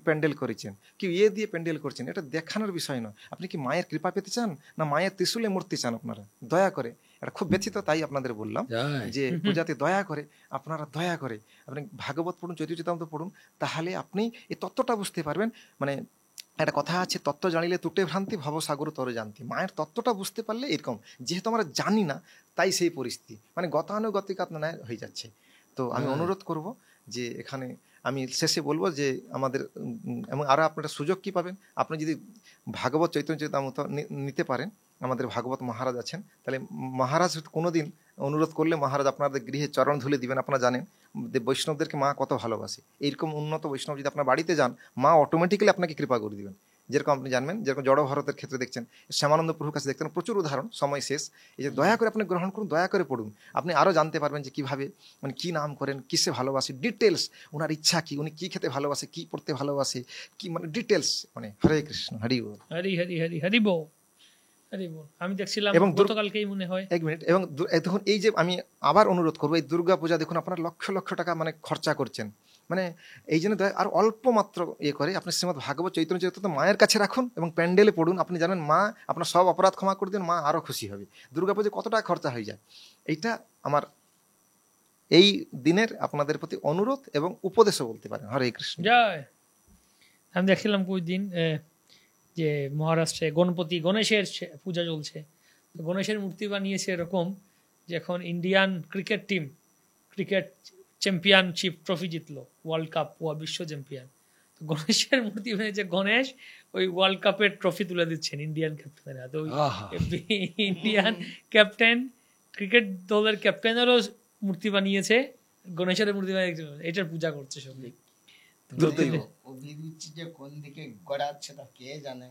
S3: প্যান্ডেল করেছেন, কেউ দিয়ে প্যান্ডেল করছেন। এটা দেখানোর বিষয় নয়। আপনি কি মায়ের কৃপা পেতে চান না মায়ের ত্রিশূলে মূর্তি চান? আপনারা দয়া করে, এটা খুব ব্যথিত তাই আপনাদের বললাম যে পূজাতে দয়া করে আপনারা দয়া করে আপনি ভাগবত পড়ুন, চৈতন্য চরিতামৃত পড়ুন, তাহলে আপনি এই তত্ত্বটা বুঝতে পারবেন। মানে একটা কথা আছে, তত্ত্ব জানিলে তুটে ভ্রান্তি, ভবসাগর তরে জানতি। মায়ের তত্ত্বটা বুঝতে পারলে এরকম, যেহেতু আমরা জানি না তাই সেই পরিস্থিতি, মানে গতানুগতিক আপনার হয়ে যাচ্ছে। তো আমি অনুরোধ করব যে এখানে আমি শেষে বলবো যে আমাদের এবং আরও আপনারা সুযোগ কি পাবেন, আপনি যদি ভাগবত চৈতন্য চরিতামৃত নিতে পারেন, আমাদের ভাগবত মহারাজ আছেন, তাহলে মহারাজ কোনোদিন অনুরোধ করলে মহারাজ আপনাদের গৃহে চরণ ধুলে দিবেন। আপনারা জানেন বৈষ্ণবদেরকে মা কত ভালোবাসে, এইরকম উন্নত বৈষ্ণব যদি আপনার বাড়িতে যান, মা অটোমেটিক্যালি আপনাকে কৃপা করে দিবেন। যেরকম আপনি জানবেন, যেরকম জড় ভারতের ক্ষেত্রে দেখছেন, শ্যামানন্দ প্রভুর কাছে দেখতেন প্রচুর উদাহরণ, সময় শেষ। এই যে দয়া করে আপনি গ্রহণ করুন, দয়া করে পড়ুন, আপনি আরও জানতে পারবেন যে কীভাবে, মানে কী নাম করেন, কিসে ভালোবাসে, ডিটেলস, ওনার ইচ্ছা কী, উনি কী খেতে ভালোবাসে, কী পড়তে ভালোবাসে, কী মানে ডিটেলস, মানে হরে কৃষ্ণ, হরি বল,
S1: হরি হরি হরি হরি বল, হরি বল। আমি দেখছিলাম
S3: এবং
S1: গতকালকেই মনে হয়,
S3: এক মিনিট, এবং দেখুন এই যে আমি আবার অনুরোধ করবো, এই দুর্গা পূজা দেখুন আপনারা লক্ষ লক্ষ টাকা মানে খরচা করছেন, মানে এই জন্য আর অল্প মাত্র ইয়ে করে আপনি শ্রীমদ ভাগবত চৈতন্য চরিতামৃত মায়ের কাছে রাখুন এবং প্যান্ডেলে পড়ুন। আপনি জানেন মা আপনার সব অপরাধ ক্ষমা করে দেন, মা আরও খুশি হবে। দুর্গা পুজো কত টাকা খরচা হয়ে যায়, এইটা আমার এই দিনের আপনাদের প্রতি অনুরোধ এবং উপদেশও বলতে পারেন। হরে কৃষ্ণ
S1: জয়। আমি দেখছিলাম ওই দিন যে মহারাষ্ট্রে গণেশের পূজা চলছে, তো গণেশের মূর্তি বানিয়েছে এরকম, যে এখন Indian cricket team cricket championship trophy জিতলো, ওয়ার্ল্ড কাপ, বিশ্ব চ্যাম্পিয়ন। তো গণেশের মূর্তি বানিয়েছে গণেশ, ওই ওয়ার্ল্ড কাপের ট্রফি তুলে দিচ্ছেন ইন্ডিয়ান ক্যাপ্টেনের হাতে। ওই ইন্ডিয়ান ক্যাপ্টেন, ক্রিকেট দলের ক্যাপ্টেনেরও মূর্তি বানিয়েছে, গণেশের মূর্তি বানিয়েছে, এটার পূজা করছে সবাই।
S4: অভিরুচি যে কোন দিকে গড়াচ্ছে তা কে জানে।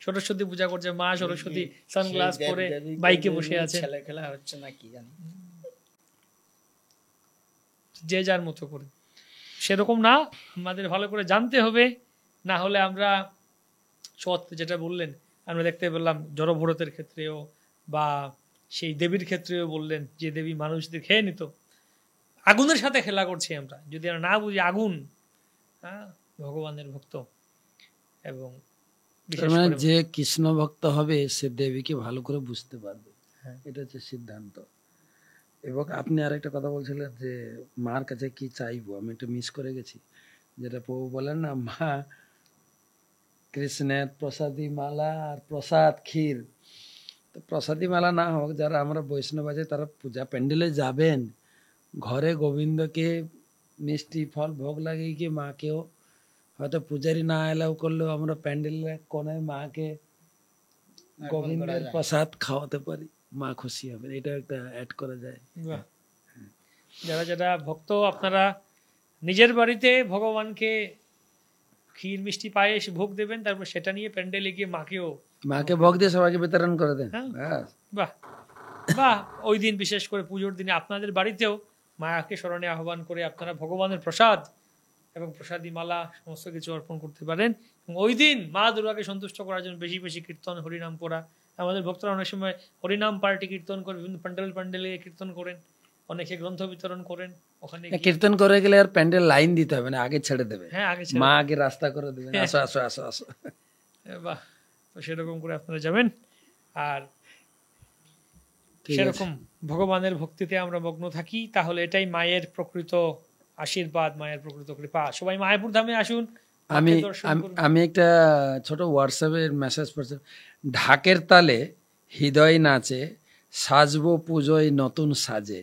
S1: সরস্বতী পূজা করছে, মা সরস্বতী সানগ্লাস পরে বাইকে বসে আছে,
S4: ছেলে খেলা হচ্ছে না কি জানি,
S1: যে যার মতো করে। সেরকম না, আমাদের ভালো করে জানতে হবে, না হলে আমরা সৎ যেটা বললেন, আমরা দেখতে পেলাম জড়ভরতের ক্ষেত্রেও বা সেই দেবীর ক্ষেত্রেও বললেন, যে দেবী মানুষদের খেয়ে নিত, আগুনের সাথে খেলা করছি আমরা যদি আমরা না বুঝি। আগুন ভগবানের ভক্ত, এবং
S2: মানে যে কৃষ্ণ ভক্ত হবে সে দেবীকে ভালো করে বুঝতে পারবে, এটা হচ্ছে সিদ্ধান্ত। এবং আপনি আরেকটা কথা বলছিলেন যে মার কাছে কি চাইবো, আমি একটু মিস করে গেছি, যেটা প্রভু বলেন না, মা কৃষ্ণের প্রসাদী মালা আর প্রসাদ ক্ষীর। তো প্রসাদী মালা না হোক, যারা আমরা বৈষ্ণব আছে তারা পূজা প্যান্ডেলে যাবেন, ঘরে গোবিন্দকে মিষ্টি ফল ভোগ লাগিয়ে গিয়ে মাকেও, হয়তো পূজারি না এলাও করলেও আমরা প্যান্ডেলের কোনায় মাকে গোবিন্দের প্রসাদ খাওয়াতে পারি, মা খুশি হবে। এটা একটা অ্যাড করা যায়।
S1: যারা যারা ভক্ত, আপনারা নিজের বাড়িতে ভগবানকে ক্ষীর মিষ্টি পায়েস ভোগ দেবেন, তারপর সেটা নিয়ে প্যান্ডেলে গিয়ে মাকে
S2: ভোগ দিয়ে সবাইকে বিতরণ করে দেন।
S1: বাহ বাহ। ওই দিন বিশেষ করে পুজোর দিনে আপনাদের বাড়িতেও মায়াকে স্মরণে আহ্বান করে আপনারা ভগবানের প্রসাদ এবং প্রসাদী মালা সমস্ত কিছু অর্পণ করতে পারেন। এবং ওই দিন মা দুর্গাকে সন্তুষ্ট করার জন্য বেশি বেশি কীর্তন, হরিনাম করা। আমাদের ভক্তরা অনেক সময় হরিনাম পার্টি কীর্তন করে, বিভিন্ন প্যান্ডেলে কীর্তন করেন, অনেকে গ্রন্থ বিতরণ করেন। ওখানে
S2: কীর্তন করে গেলে আর প্যান্ডেল লাইন দিতে হবে না, আগে ছেড়ে দেবে।
S1: হ্যাঁ, আগে
S2: মা আগে রাস্তা করে দেবে, আসো আসো আসো আসো।
S1: বাহ, তো সেরকম করে আপনারা যাবেন। আর সেরকম ভগবানের ভক্তিতে আমরা মগ্ন থাকি, তাহলে এটাই মায়ের প্রকৃত আশীর্বাদ, মায়ের প্রকৃত কৃপা। সবাই মায়াপুর ধামে আসুন।
S2: আমি একটা ছোট হোয়াটসঅ্যাপের মেসেজ পড়ছি, ঢাকের তালে হৃদয় নাচে, সাজবো পুজোয় নতুন সাজে,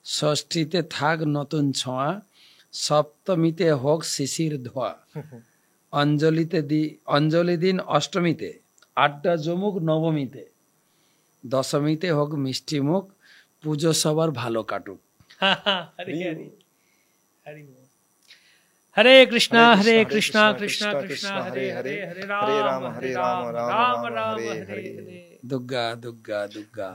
S2: ষষ্ঠীতে থাক নতুন ছোঁয়া, সপ্তমীতে হোক শিশির ধোয়া, অঞ্জলি দিন অষ্টমীতে, আড্ডা জমুক নবমীতে, দশমীতে হোক মিষ্টি মুখ, পুজো সবার ভালো কাটুক।
S1: হরে কৃষ্ণ হরে কৃষ্ণ কৃষ্ণ কৃষ্ণ হরে হরে, হরে রাম হরে রাম রাম রাম হরে হরে।
S2: দুর্গা দুর্গা দুর্গা।